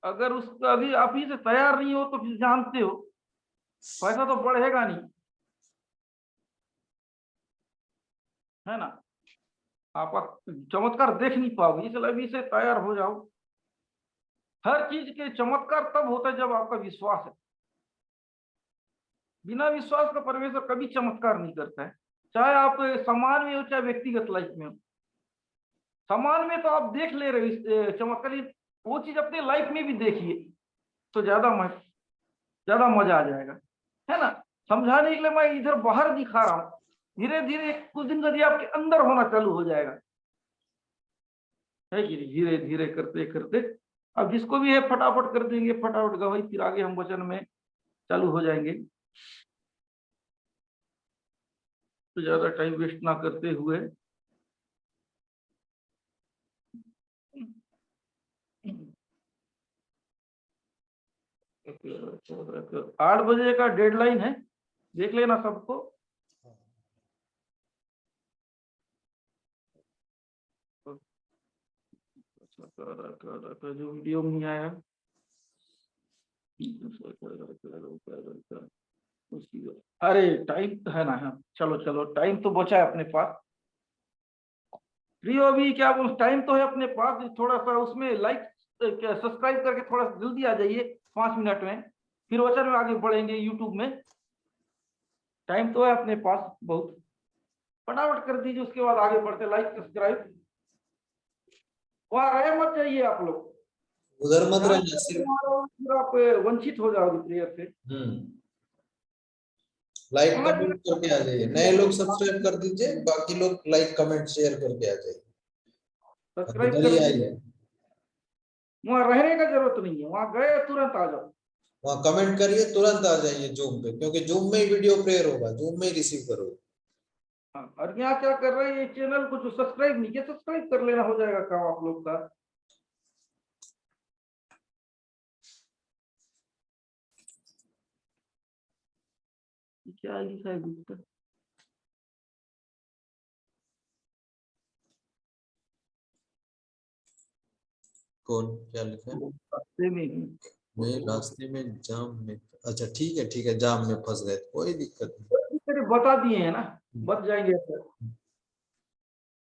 अगर उसका अभी आप ही से तैयार नहीं हो तो फिर जानते हो पैसा तो बढ़ेगा नहीं, है ना? आप चमत्कार देख नहीं पाओगे, इसलिए अभी से तैयार हो जाओ। हर चीज के चमत्कार तब होता है जब आपका विश्वास है। बिना विश्वास का परमेश्वर कभी चमत्कार नहीं करता है, चाहे आप समाज में हो चाहे व्यक्तिगत लाइफ में हो। समाज में तो आप देख ले रहे हो चमत्कार, वो चीज अपने लाइफ में भी देखिए तो ज्यादा मजा आ जाएगा, है ना? समझाने के लिए मैं इधर बाहर दिखा रहा हूँ, धीरे धीरे कुछ दिन यदि आपके अंदर होना चालू हो जाएगा, है कि धीरे धीरे करते करते। अब जिसको भी है फटाफट कर देंगे, फटाफट गवाही, फिर आगे हम वचन में चालू हो जाएंगे। तो ज्यादा टाइम वेस्ट ना करते हुए 8 बजे का डेडलाइन है, देख लेना सबको। जो वीडियो में नहीं आया अरे टाइम तो है ना, हाँ चलो चलो, टाइम तो बचा है अपने पास। प्रियो अभी क्या बोल, टाइम तो है अपने पास, थोड़ा सा उसमें लाइक सब्सक्राइब करके थोड़ा जल्दी आ जाइए 5 मिनट में, फिर वचन में आगे बढ़ेंगे यूट्यूब में। टाइम तो है अपने पास बहुत, फटाफट कर दीजिए, उसके बाद आगे बढ़ते। लाइक सब्सक्राइब, वहां रहे मत जाइए आप लोग, उधर मत रहना सिर्फ। फिर आप वंचित हो जाओगे प्रेयर से। लाइक कमेंट करके आ जाइए, नए लोग सब्सक्राइब कर दीजिए, बाकी लोग लाइक कमेंट शेयर करके आ जाइए, सब्सक्राइब उधर कर ही दीजिए। आइए। वहां रहने का जरूरत नहीं है, वहां गए तुरंत आ जाओ, वहाँ कमेंट करिए, तुरंत आ जाइए जूम पे, क्योंकि जूम में ही वीडियो प्रेयर होगा, जूम में ही रिसीव करोगे। हाँ, और यहाँ क्या कर रहे हैं, ये चैनल को जो सब्सक्राइब नहीं किया, सब्सक्राइब कर लेना, हो जाएगा काम आप लोग का। क्या लिखा है गुप्ता? कौन क्या लिखा है? रास्ते में ही। मैं रास्ते में जाम में, अच्छा ठीक है, जाम में फंस गए, कोई दिक्कत नहीं। बता दिए है ना, बच जाएंगे सर,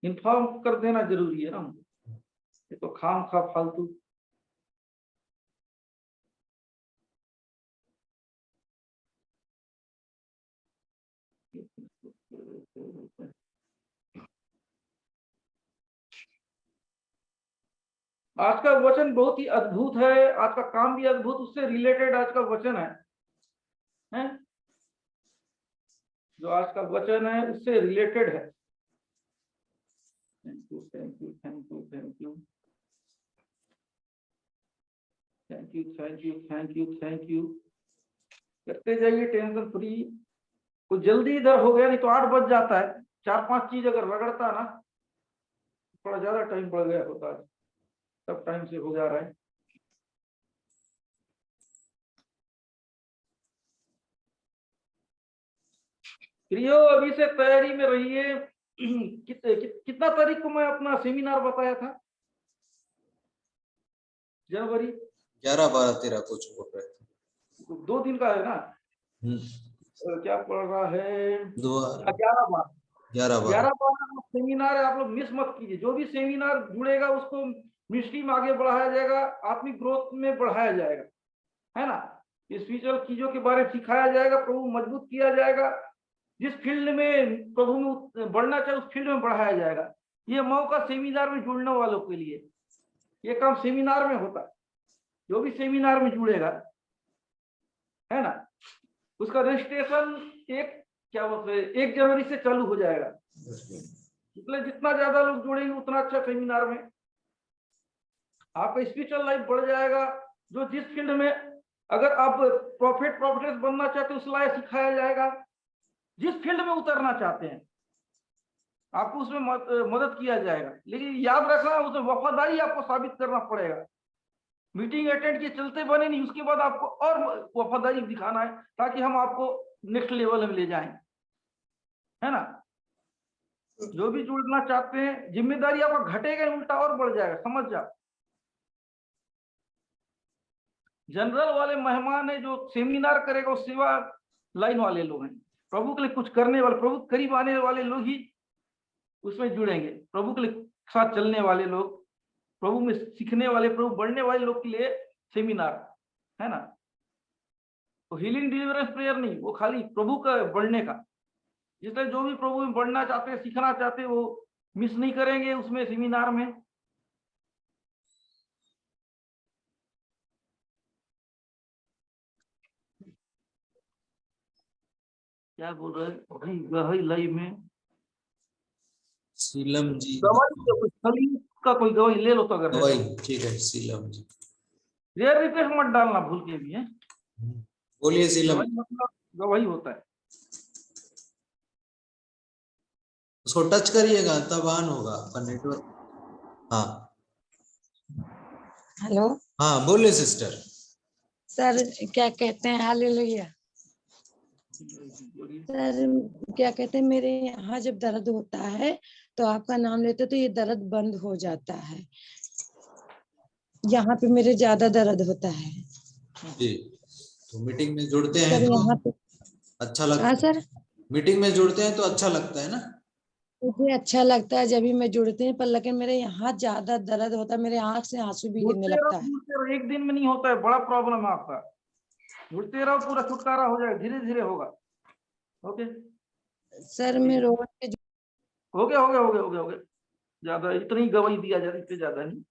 इन्फॉर्म कर देना जरूरी है ना, ये तो खाम खा फालतू। आज का वचन बहुत ही अद्भुत है, आज का काम भी अद्भुत, उससे रिलेटेड आज का वचन है? जो आज का वचन है उससे रिलेटेड है। Thank you thank you thank you thank you thank you thank you thank you thank you. करते जाइए टेंशन फ्री। कुछ जल्दी इधर हो गया, नहीं तो 8 बज जाता है। 4-5 चीज अगर रगड़ता ना, थोड़ा ज्यादा टाइम बढ़ गया होता है, सब टाइम से हो जा रहा है। प्रियो अभी से तैयारी में रहिए। कितना तारीख को मैं अपना सेमिनार बताया था? जनवरी 11, 12, 13 कुछ बोल रहे थे। 2 दिन का है ना? क्या पड़ रहा है? 11-12 सेमिनार है, आप लोग मिस मत कीजिए। जो भी सेमिनार जुड़ेगा उसको मिनिस्ट्री में आगे बढ़ाया जाएगा, आत्मिक ग्रोथ में बढ़ाया जाएगा, है ना। स्पिरिचुअल चीजों के बारे में सिखाया जाएगा, प्रभु मजबूत किया जाएगा। जिस फील्ड में प्रभु में बढ़ना चाहिए उस फील्ड में बढ़ाया जाएगा। ये मौका सेमिनार में जुड़ने वालों के लिए, ये काम सेमिनार में होता है। जो भी सेमिनार में जुड़ेगा, है ना, उसका रजिस्ट्रेशन 1 जनवरी से चालू हो जाएगा। इसलिए जितना ज्यादा लोग जुड़ेंगे उतना अच्छा सेमिनार में आपका स्पिरिचुअल लाइफ बढ़ जाएगा। जो जिस फील्ड में अगर आप प्रोफेट्स बनना चाहते हैं उस लायक सिखाया जाएगा। जिस फील्ड में उतरना चाहते हैं आपको उसमें मदद किया जाएगा। लेकिन याद रखना, उसमें वफादारी आपको साबित करना पड़ेगा। मीटिंग अटेंड के चलते बने नहीं, उसके बाद आपको और वफादारी दिखाना है, ताकि हम आपको नेक्स्ट लेवल में ले जाएं, है ना। जो भी जुड़ना चाहते हैं, जिम्मेदारी आपका घटेगा, उल्टा और बढ़ जाएगा, समझ जाओ। जनरल वाले मेहमान है, जो सेमिनार करेगा वो सेवा लाइन वाले लोग हैं, प्रभु के लिए कुछ करने वाले, प्रभु के करीब आने वाले लोग ही उसमें जुड़ेंगे। प्रभु के लिए साथ चलने वाले लोग, प्रभु में सीखने वाले, प्रभु बढ़ने वाले लोग के लिए सेमिनार, है ना। तो हीलिंग डिलीवरेंस प्रेयर नहीं, वो खाली प्रभु का बढ़ने का। जिससे जो भी प्रभु में बढ़ना चाहते हैं, सीखना चाहते हैं, वो मिस नहीं करेंगे उसमें सेमिनार में। क्या बोल रहे हैं लाइव में? सीलम जी गवाही का कोई गवाही ले लो तो, अगर गवाही ठीक है। सीलम जी रेयर रिक्वेस्ट मत डालना भूल के भी, है। बोलिए सीलम। मतलब गवाही होता है। उसको टच करिएगा तब ऑन होगा आपका नेटवर्क। हाँ हेलो हाँ, बोलिए सिस्टर। सर, क्या कहते हैं, हालेलुया। सर क्या कहते हैं, मेरे यहाँ जब दर्द होता है तो आपका नाम लेते तो ये दर्द बंद हो जाता है। यहाँ पे मेरे ज्यादा दर्द होता है जी। तो मीटिंग में जुड़ते हैं सर तो यहाँ पे अच्छा लगता हाँ है। सर, मीटिंग में जुड़ते हैं तो अच्छा लगता है ना। मुझे अच्छा लगता है जब भी मैं जुड़ती हूँ, पर लेकिन मेरे यहाँ ज्यादा दर्द होता है, मेरे आंख से आंसू भी गिरने लगता है। जुड़ते रहो, एक दिन में नहीं होता है, बड़ा प्रॉब्लम है आपका। जुड़ते रहो, पूरा छुटकारा हो जाएगा, धीरे धीरे होगा। ओके सर मैं रोज हो गया हो गया हो गया हो गया हो गया। ज्यादा इतनी गवाही दिया जाए, इससे ज्यादा नहीं।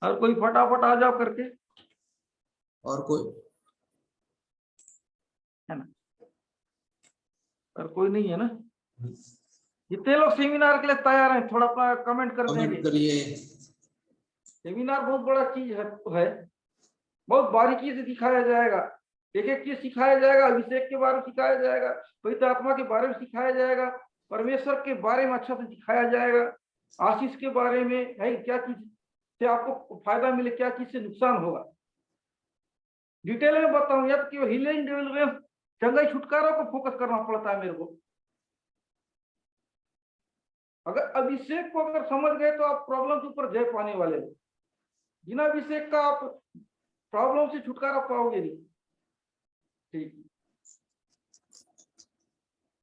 और कोई फटाफट आ जाओ करके, और कोई है ना? और कोई नहीं है ना? जितने लोग सेमिनार के लिए तैयार हैं थोड़ा अपना कमेंट कर कमेंट देंगे। करिए। सेमिनार बहुत बड़ा चीज है, बहुत बारीकी से सिखाया जाएगा, एक एक चीज सिखाया जाएगा। अभिषेक के बारे में सिखाया जाएगा, पवित्र आत्मा के बारे में सिखाया जाएगा, परमेश्वर के बारे में अच्छा से सिखाया जाएगा, आशीष के बारे में है क्या चीज से आपको फायदा मिले, क्या चीज से नुकसान होगा, डिटेल में बताऊं। या तो केवल हीलिंग डिलीवरेंस चंगाई छुटकारा को फोकस करना पड़ता है मेरे को। अगर अभिषेक को अगर समझ गए तो आप प्रॉब्लम के ऊपर जय पाने वाले हो। बिना अभिषेक का आप प्रॉब्लम से छुटकारा पाओगे नहीं। ठीक,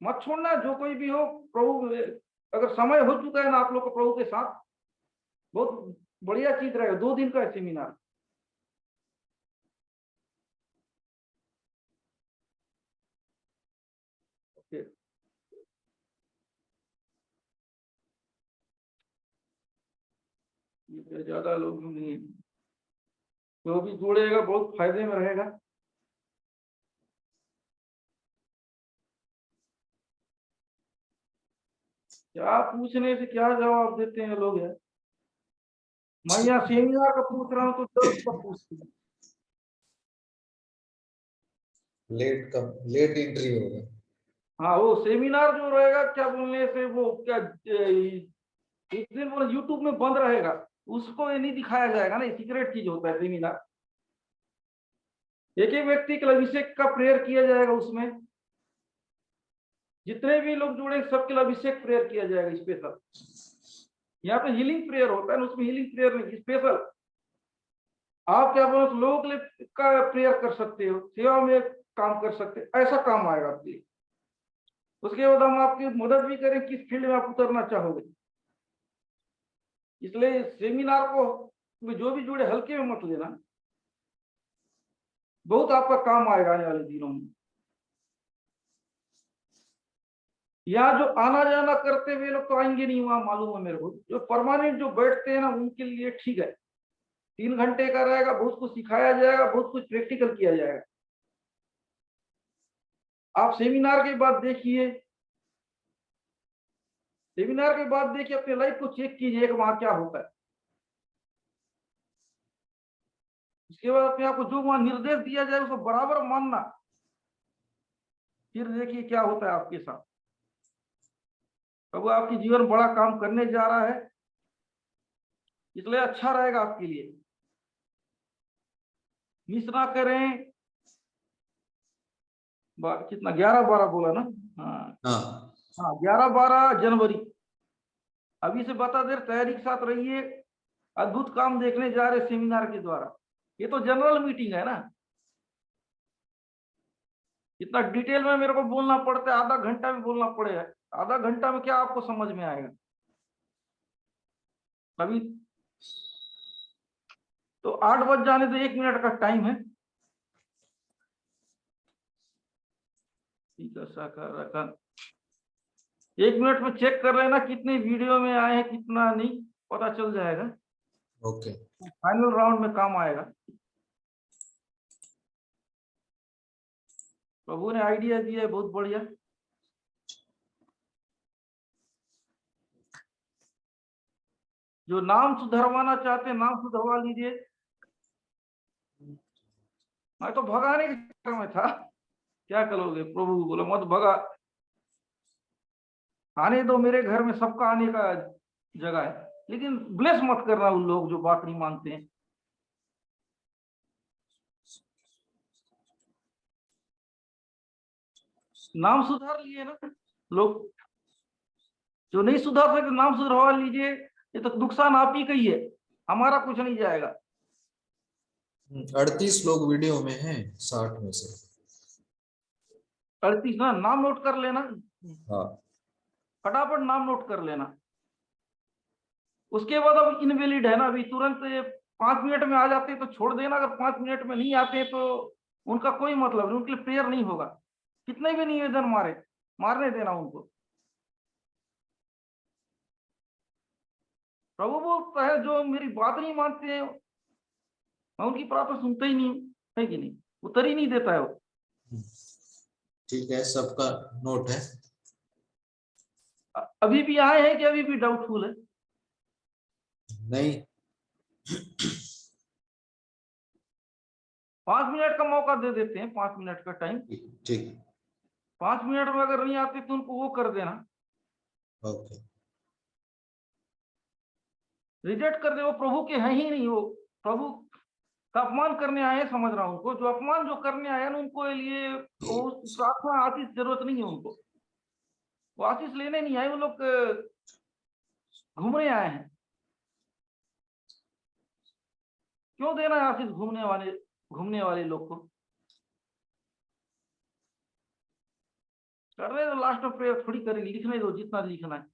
मत छोड़ना जो कोई भी हो। प्रभु अगर समय हो चुका है ना आप लोग को प्रभु के साथ, बहुत बढ़िया चीज रहेगा। 2 दिन का है सेमिनार। ओके, ज्यादा लोग नहीं, जो भी जुड़ेगा बहुत फायदे में रहेगा। क्या पूछने से क्या जवाब देते हैं लोग यार। मैं यहाँ सेमिनार का पूछ रहा हूँ तो दर्द का पूछते हैं। लेट एंट्री होगा। हाँ, वो सेमिनार जो रहेगा क्या बोलने से वो क्या एक दिन वो यूट्यूब में बंद रहेगा, उसको ये नहीं दिखाया जाएगा ना। ये सीक्रेट चीज होता है सेमिनार। एक एक व्यक्ति के अभिषेक का प्रेयर किया जाएगा उसमें। जितने भी लोग जुड़े सबके लिए अभिषेक प्रेयर किया जाएगा स्पेशल। यहाँ पे हीलिंग प्रेयर होता है ना, उसमें हीलिंग प्रेयर नहीं, स्पेशल आप क्या बोलो लोगों के लिए का प्रेयर कर सकते हो, सेवा में काम कर सकते हो, ऐसा काम आएगा आपके लिए। उसके बाद हम आपकी मदद भी करें किस फील्ड में आप उतरना चाहोगे। इसलिए सेमिनार को जो भी जुड़े हल्के में मत लेना, बहुत आपका काम आएगा आने वाले दिनों में। यहाँ जो आना जाना करते हुए लोग तो आएंगे नहीं, वहां मालूम है मेरे को। जो परमानेंट जो बैठते हैं ना उनके लिए ठीक है, 3 घंटे का रहेगा, बहुत कुछ सिखाया जाएगा, बहुत कुछ प्रैक्टिकल किया जाएगा। आप सेमिनार के बाद देखिए, सेमिनार के बाद देखिए अपने लाइफ को चेक कीजिए वहां क्या होता है। उसके बाद अपने आप को जो वहां निर्देश दिया जाए उसको बराबर मानना, फिर देखिए क्या होता है आपके साथ। प्रभु आपके जीवन बड़ा काम करने जा रहा है, इसलिए अच्छा रहेगा आपके लिए। मिस ना करें। कितना 11-12 बोला ना? हाँ, 11-12 जनवरी। अभी से बता देर तैयारी के साथ रहिए। अद्भुत काम देखने जा रहे सेमिनार के द्वारा। ये तो जनरल मीटिंग है ना, इतना डिटेल में मेरे को बोलना पड़ता है, आधा घंटा में बोलना पड़ेगा। आधा घंटा में क्या आपको समझ में आएगा? अभी तो 8 बज जाने तो 1 मिनट का टाइम है। ठीक है, साकार रखा। 1 मिनट में चेक कर लेना कितने वीडियो में आए हैं, कितना नहीं पता चल जाएगा। ओके, फाइनल राउंड में काम आएगा। प्रभु ने आइडिया दिया है बहुत बढ़िया। जो नाम सुधरवाना चाहते हैं नाम सुधरवा लीजिए। मैं तो भगाने के चक्कर में था, क्या करोगे? प्रभु बोला मत भगा, आने दो, मेरे घर में सबका आने का जगह है, लेकिन ब्लेस मत करना उन लोग जो बात नहीं मानते हैं। नाम सुधार लिए ना लोग, जो नहीं सुधार सकते नाम सुधरवा लीजिए। ये तो नुकसान आप ही का ही है, हमारा कुछ नहीं जाएगा। 38 लोग वीडियो में हैं 60 में से। 38 ना, नाम नोट कर लेना, हाँ फटाफट नाम नोट कर लेना। उसके बाद अब इनवैलिड है ना, अभी तुरंत 5 मिनट में आ जाते हैं तो छोड़ देना, अगर 5 मिनट में नहीं आते तो उनका कोई मतलब नहीं, उनके लिए प्रेयर नहीं होगा, कितने भी निवेदन मारने देना उनको। प्रभु बोलता है जो मेरी बात नहीं मानते हैं मैं उनकी प्रार्थना सुनता ही नहीं, है कि नहीं, उत्तर ही नहीं देता है वो। ठीक है, सबका नोट है। अभी भी आए हैं कि अभी भी डाउटफुल है? नहीं, 5 मिनट का मौका दे देते हैं, 5 मिनट का टाइम। ठीक, 5 मिनट में अगर नहीं आते तो उनको वो कर देना, ओके। रिजेक्ट कर दे, वो प्रभु के हैं ही नहीं, वो प्रभु का अपमान करने आए हैं, समझ रहा हूं उनको, जो अपमान जो करने आए हैं ना उनको लिए वो प्रार्थना आशीष जरूरत नहीं है उनको, वो आशीष लेने नहीं आए, वो लोग घूमने आए हैं। क्यों देना है आशीष घूमने वाले लोग को? कर रहे तो लास्ट में प्रेयर थोड़ी करेंगे, लिखने दो जितना लिखना है।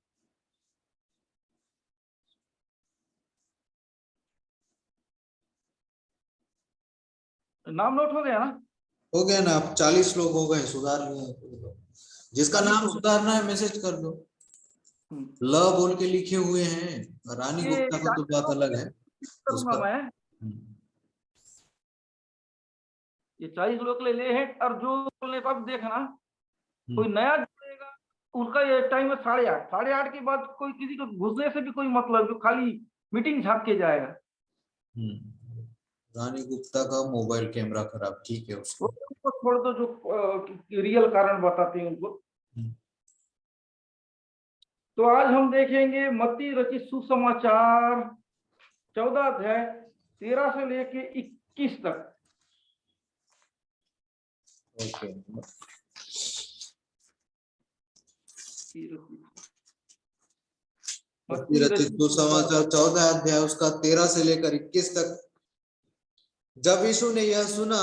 नाम नोट हो गया ना? हो गया ना, अब 40 लोग हो गए, सुधार लिए। जिसका नाम सुधारना है मैसेज कर दो। ल बोल के लिखे हुए हैं, रानी गुप्ता का तो बात अलग है उसका। ये 40 लोग ले हैं, और जो बोलने को अब देखना कोई नया जुड़ेगा, उनका ये टाइम है 8:30, 8:30 के बाद कोई किसी को घुसने से भी कोई मतलब, जो खाली मीटिंग झाँक के जाएगा। रानी गुप्ता का मोबाइल कैमरा खराब, ठीक है, उसको छोड़ दो, जो रियल कारण बताते हैं उनको। तो आज हम देखेंगे मत्ती रचित सुसमाचार 14 अध्याय 13 से लेके 21 तक। ओके। मत्ती रचित सुसमाचार 14 अध्याय उसका 13 से लेकर 21 तक। जब यीशु ने यह सुना,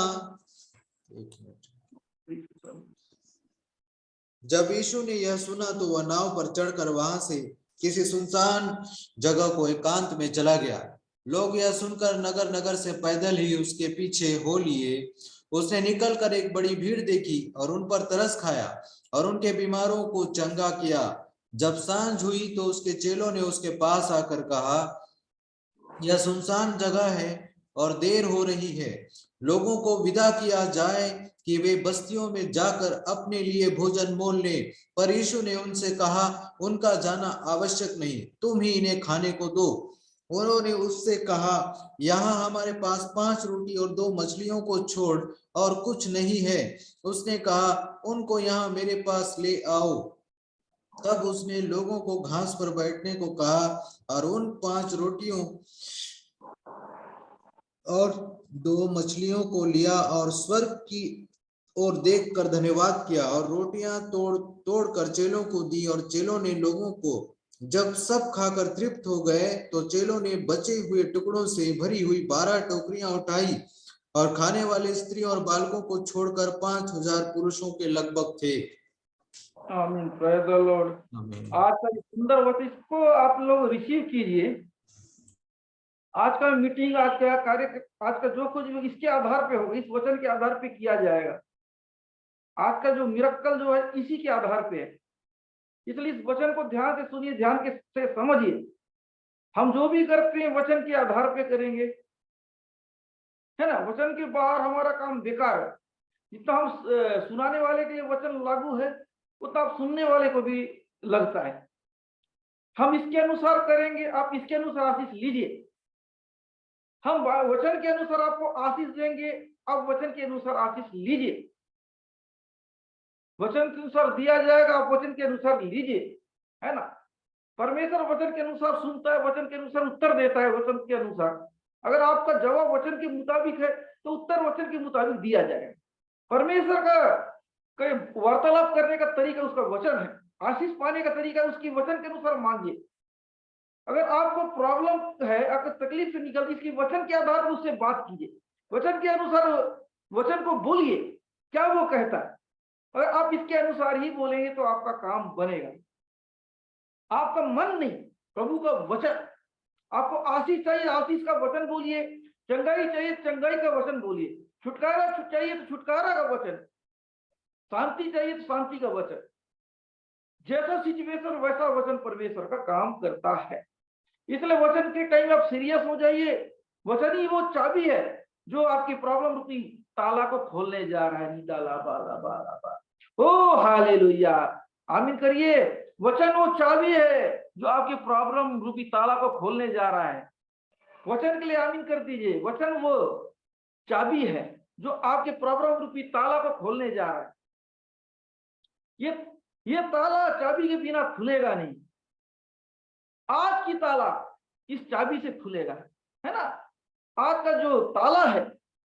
जब यीशु ने यह सुना तो वह नाव पर चढ़कर वहां से किसी सुनसान जगह को एकांत में चला गया। लोग यह सुनकर नगर नगर से पैदल ही उसके पीछे हो लिए। उसने निकलकर एक बड़ी भीड़ देखी और उन पर तरस खाया और उनके बीमारों को चंगा किया। जब सांझ हुई तो उसके चेलों ने उसके पास आकर कहा, यह सुनसान जगह है और देर हो रही है, लोगों को विदा किया जाए कि वे बस्तियों में जाकर अपने लिए भोजन मोल ले। पर यीशु ने उनसे कहा, उनका जाना आवश्यक नहीं, तुम ही इन्हें खाने को दो। उन्होंने उससे कहा, यहाँ हमारे पास 5 रोटी और 2 मछलियों को छोड़ और कुछ नहीं है। उसने कहा, उनको यहाँ मेरे पास ले आओ। तब उसने लोगों को घास पर बैठने को कहा और उन 5 रोटियों और 2 मछलियों को लिया और स्वर्ग की ओर देखकर धन्यवाद किया और रोटियां तोड़कर चेलों को दी। और चेलों ने लोगों को जब सब खाकर तृप्त हो गए तो चेलों ने बचे हुए टुकड़ों से भरी हुई 12 टोकरियां उठाई और खाने वाले स्त्री और बालकों को छोड़कर 5000 पुरुषों के लगभग थे। आमीन, प्रेज द लॉर्ड। आज का सुंदर वचन को आप लोग रिसीव कीजिए। आज का मीटिंग, आज का कार्य, आज का जो कुछ भी इसके आधार पे होगा, इस वचन के आधार पे किया जाएगा। आज का जो मिरेकल जो है इसी के आधार पे है, इसलिए इस वचन को ध्यान से सुनिए, ध्यान से समझिए। हम जो भी करते हैं वचन के आधार पे करेंगे, है ना। वचन के बाहर हमारा काम बेकार है। जितना हम सुनाने वाले के लिए वचन लागू है उतना आप सुनने वाले को भी लगता है। हम इसके अनुसार करेंगे, आप इसके अनुसार आशीष लीजिए। हम वचन के अनुसार आपको आशीष देंगे, आप वचन के अनुसार आशीष लीजिए। वचन के अनुसार दिया जाएगा, आप वचन के अनुसार लीजिए, है ना। परमेश्वर वचन के अनुसार सुनता है, वचन के अनुसार उत्तर देता है। वचन के अनुसार अगर आपका जवाब वचन के मुताबिक है तो उत्तर वचन के मुताबिक दिया जाएगा। परमेश्वर का वार्तालाप करने का तरीका उसका वचन है, आशीष पाने का तरीका उसकी वचन के अनुसार मांगिए। अगर आपको प्रॉब्लम है, आपको तकलीफ से निकलती, इसकी वचन के आधार पर उससे बात कीजिए। वचन के अनुसार वचन को बोलिए, क्या वो कहता है। अगर आप इसके अनुसार ही बोलेंगे तो आपका काम बनेगा। आपका मन नहीं, प्रभु का वचन। आपको आशीष चाहिए, आशीष का वचन बोलिए। चंगाई चाहिए, चंगाई का वचन बोलिए। छुटकारा चाहिए तो छुटकारा का वचन। शांति चाहिए तो शांति का वचन। जैसा सिचुएशन वैसा वचन परमेश्वर का काम करता है। इसलिए वचन के टाइम आप सीरियस हो जाइए। वचन ही वो चाबी है जो आपकी प्रॉब्लम रूपी ताला को खोलने जा रहा है। निदाला बाला बाला बा। ओ हालेलुया, आमीन करिए। वचन वो चाबी है जो आपकी प्रॉब्लम रूपी ताला को खोलने जा रहा है। वचन के लिए आमीन कर दीजिए। वचन वो चाबी है जो आपके प्रॉब्लम रूपी ताला को खोलने जा रहा है। ये ताला चाबी के बिना खुलेगा नहीं। आज की ताला इस चाबी से खुलेगा, है ना। आज का जो ताला है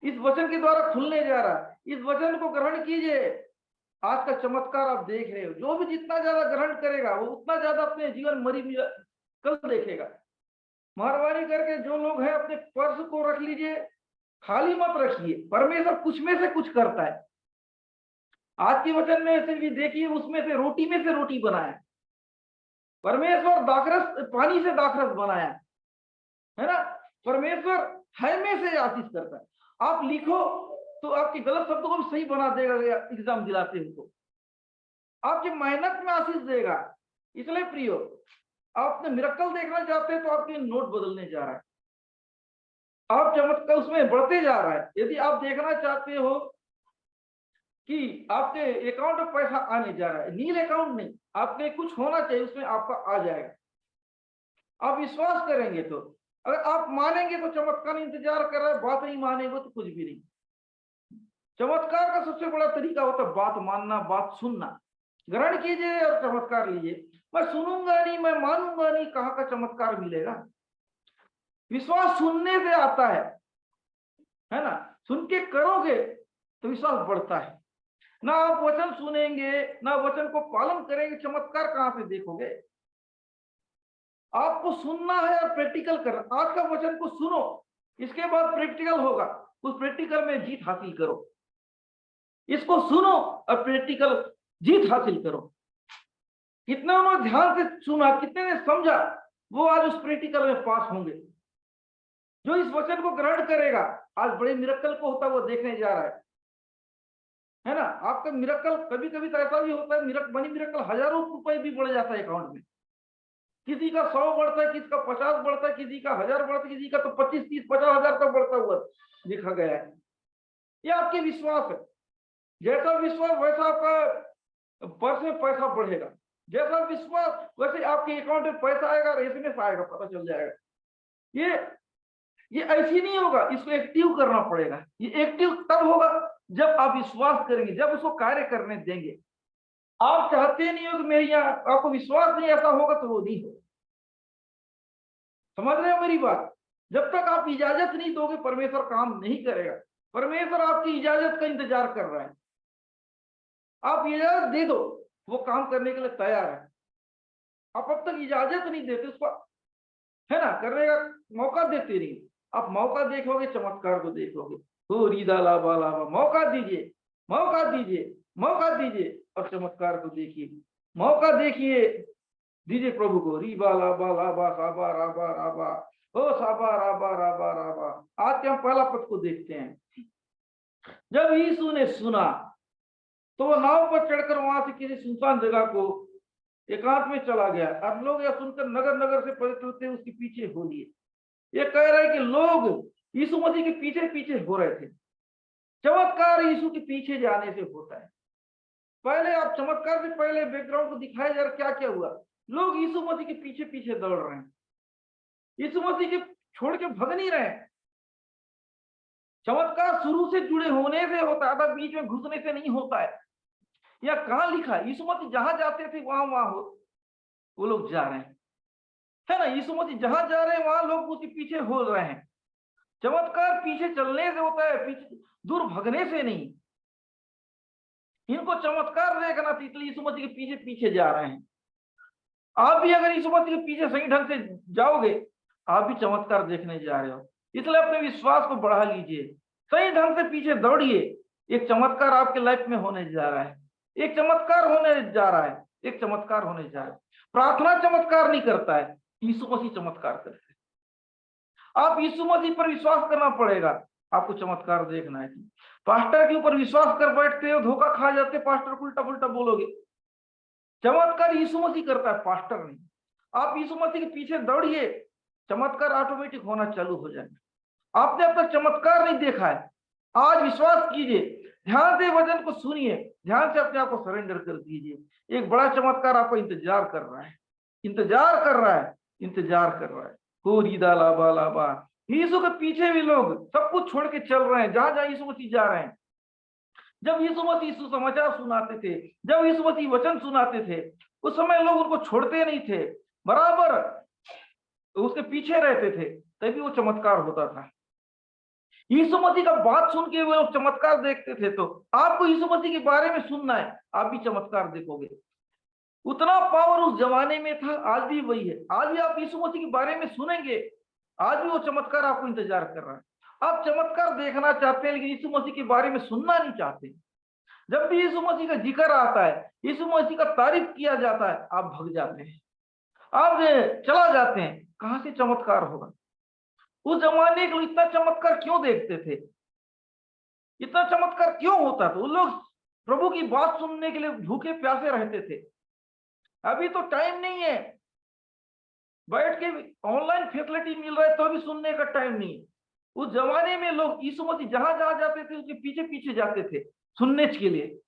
इस वचन के द्वारा खुलने जा रहा है। इस वचन को ग्रहण कीजिए। आज का चमत्कार आप देख रहे हो। जो भी जितना ज्यादा ग्रहण करेगा वो उतना ज्यादा अपने जीवन मरी कल देखेगा। मेहरबानी करके जो लोग हैं अपने पर्स को रख लीजिए, खाली मत रखिए। परमेश्वर कुछ में से कुछ करता है। आज के वचन में से भी देखिए, उसमें से रोटी बनाया। परमेश्वर दाखरस, पानी से दाखरस बनाया, है ना। परमेश्वर है में से आशीष करता है। आप लिखो तो आपके गलत शब्दों को भी सही बना देगा एग्जाम दिलाते हुए। आपकी मेहनत में आशीष देगा। इसलिए प्रियो, आप अपने मिरेकल देखना चाहते हैं तो आपके नोट बदलने जा रहा है। आप चमत्कार उसमें बढ़ते जा रहा है। यदि आप देखना चाहते हो कि आपके अकाउंट में पैसा आने जा रहा है, नील अकाउंट नहीं, आपके कुछ होना चाहिए उसमें आपका आ जाएगा। आप विश्वास करेंगे तो। अगर आप मानेंगे तो चमत्कार इंतजार कर रहा है, बात नहीं मानेंगे तो कुछ भी नहीं। चमत्कार का सबसे बड़ा तरीका होता है बात मानना, बात सुनना। ग्रहण कीजिए और चमत्कार लीजिए। मैं सुनूंगा नहीं, मैं मानूंगा नहीं, कहाँ का चमत्कार मिलेगा। विश्वास सुनने से आता है ना। सुन के करोगे तो विश्वास बढ़ता है। ना आप वचन सुनेंगे, ना वचन को पालन करेंगे, चमत्कार कहां से देखोगे। आपको सुनना है और प्रैक्टिकल करना। आज का वचन को सुनो, इसके बाद प्रैक्टिकल होगा। उस प्रैक्टिकल में जीत हासिल करो। इसको सुनो और प्रैक्टिकल जीत हासिल करो। कितने उन्होंने ध्यान से सुना, कितने ने समझा, वो आज उस प्रैक्टिकल में पास होंगे। जो इस वचन को ग्रहण करेगा आज बड़े मिरेकल को होता वो देखने जा रहा है ना। आपका मिरेकल कभी कभी तो ऐसा भी होता है, मनी मिरेकल हजारों रुपए भी बढ़ जाता है अकाउंट में। किसी का 100 बढ़ता है, किसी का 50 बढ़ता है, किसी का 1000 बढ़ता है, किसी का तो 25, 30, 50 हजार तक बढ़ता हुआ लिखा गया है। ये आपके विश्वास है। जैसा विश्वास वैसा आपका पर्स में पैसा बढ़ेगा। जैसा विश्वास वैसे आपके अकाउंट में पैसा आएगा, एसएमएस आएगा, पता चल जाएगा। ये ऐसी नहीं होगा, इसको एक्टिव करना पड़ेगा। ये एक्टिव तब होगा जब आप विश्वास करेंगे, जब उसको कार्य करने देंगे। आप चाहते नहीं हो कि मेरे यहाँ आपको विश्वास नहीं, ऐसा होगा तो वो नहीं होगा। समझ रहे हो मेरी बात। जब तक आप इजाजत नहीं दोगे परमेश्वर काम नहीं करेगा। परमेश्वर आपकी इजाजत का इंतजार कर रहा है। आप इजाजत दे दो, वो काम करने के लिए तैयार है। आप अब तक इजाजत नहीं देते उसको, है ना, करने का मौका देते नहीं। आप मौका देखोगे, चमत्कार को देखोगे। हो रीदाला बाला, मौका दीजिए, मौका दीजिए, मौका दीजिए और चमत्कार को देखिए। मौका देखिए, दीजिए प्रभु को। री बाला बाला बा साबा राबा राबा, ओ साबा राबा राबा राबा। आज के हम पहला पद को देखते हैं। जब यीशु ने सुना तो वो नाव पर चढ़कर वहां से किसी सुनसान जगह को एकांत में चला गया। अब लोग यह सुनकर नगर नगर से परे चलते उसके पीछे हो लिए। ये कह रहे हैं कि लोग यीशु मसीह के पीछे पीछे हो रहे थे। चमत्कार यीशु के पीछे जाने से होता है। पहले आप चमत्कार से पहले बैकग्राउंड को दिखाया जा रहा क्या क्या हुआ। लोग यीशु मसीह के पीछे पीछे दौड़ रहे हैं, यीशु मसीह के छोड़ के भग नहीं रहे। चमत्कार शुरू से जुड़े होने से होता है, बीच में घुसने से नहीं होता है। या कहाँ लिखा है, यीशु मसीह जहां जाते थे वहां वहां वो लोग जा रहे हैं, है ना। यीशु मसीह जहां जा रहे हैं वहां लोग उसके पीछे हो रहे हैं। चमत्कार पीछे चलने से होता है, पीछे दूर भगने से नहीं। इनको चमत्कार देखना था, इसलिए यीशु मसीह के पीछे पीछे जा रहे हैं। आप भी अगर यीशु मसीह के पीछे सही ढंग से जाओगे, आप भी चमत्कार देखने जा रहे हो। इसलिए अपने विश्वास को बढ़ा लीजिए। सही ढंग से पीछे दौड़िए, एक चमत्कार आपके लाइफ में होने जा रहा है, एक चमत्कार होने जा रहा है, एक चमत्कार होने जा रहा है। प्रार्थना चमत्कार नहीं करता है, यीशु मसीह चमत्कार करते हैं। आप यीशु मसीह पर विश्वास करना पड़ेगा, आपको चमत्कार देखना है। पास्टर के ऊपर विश्वास कर बैठते हो, धोखा खा जाते, पास्टर को उल्टा पुल्टा बोलोगे। चमत्कार यीशु मसीह करता है, पास्टर नहीं। आप यीशु मसीह के पीछे दौड़िए, चमत्कार ऑटोमेटिक होना चालू हो जाएगा। आपने अब तक चमत्कार नहीं देखा है, आज विश्वास कीजिए, ध्यान से वचन को सुनिए, ध्यान से अपने आप को सरेंडर कर दीजिए। एक बड़ा चमत्कार आपको इंतजार कर रहा है, इंतजार कर रहा है, इंतजार कर रहा है। हो रीदा लाबा लाबा। यीशु के पीछे भी लोग सब कुछ छोड़ के चल रहे हैं, जहां जहां यीशु मसीह जा रहे हैं। जब यीशु मसीह सुसमाचार सुनाते थे, जब यीशु मसीह वचन सुनाते थे, उस समय लोग उनको छोड़ते नहीं थे, बराबर उसके पीछे रहते थे, तभी वो चमत्कार होता था। यीशु मसीह का बात सुन के वो लोग चमत्कार देखते थे। तो आपको यीशु मसीह के बारे में सुनना है, आप भी चमत्कार देखोगे। उतना पावर उस जमाने में था, आज भी वही है। आज भी आप यीशु मसीह के बारे में सुनेंगे, आज भी वो चमत्कार आपको इंतजार कर रहा है। आप चमत्कार देखना चाहते हैं, लेकिन यीशु मसीह के बारे में सुनना नहीं चाहते। जब भी यीशु मसीह का जिक्र आता है, यीशु मसीह का तारीफ किया जाता है, आप भग जाते हैं, आप चला जाते हैं। कहां से चमत्कार होगा? उस जमाने के लोग इतना चमत्कार क्यों देखते थे? इतना चमत्कार क्यों होता था? वो लोग प्रभु की बात सुनने के लिए भूखे प्यासे रहते थे। अभी तो टाइम नहीं है, बैठ के ऑनलाइन फैसिलिटी मिल रहा है तो भी सुनने का टाइम नहीं है। उस जमाने में लोग यीशु मसीह जहां जहां जाते थे उसके पीछे पीछे जाते थे सुनने के लिए।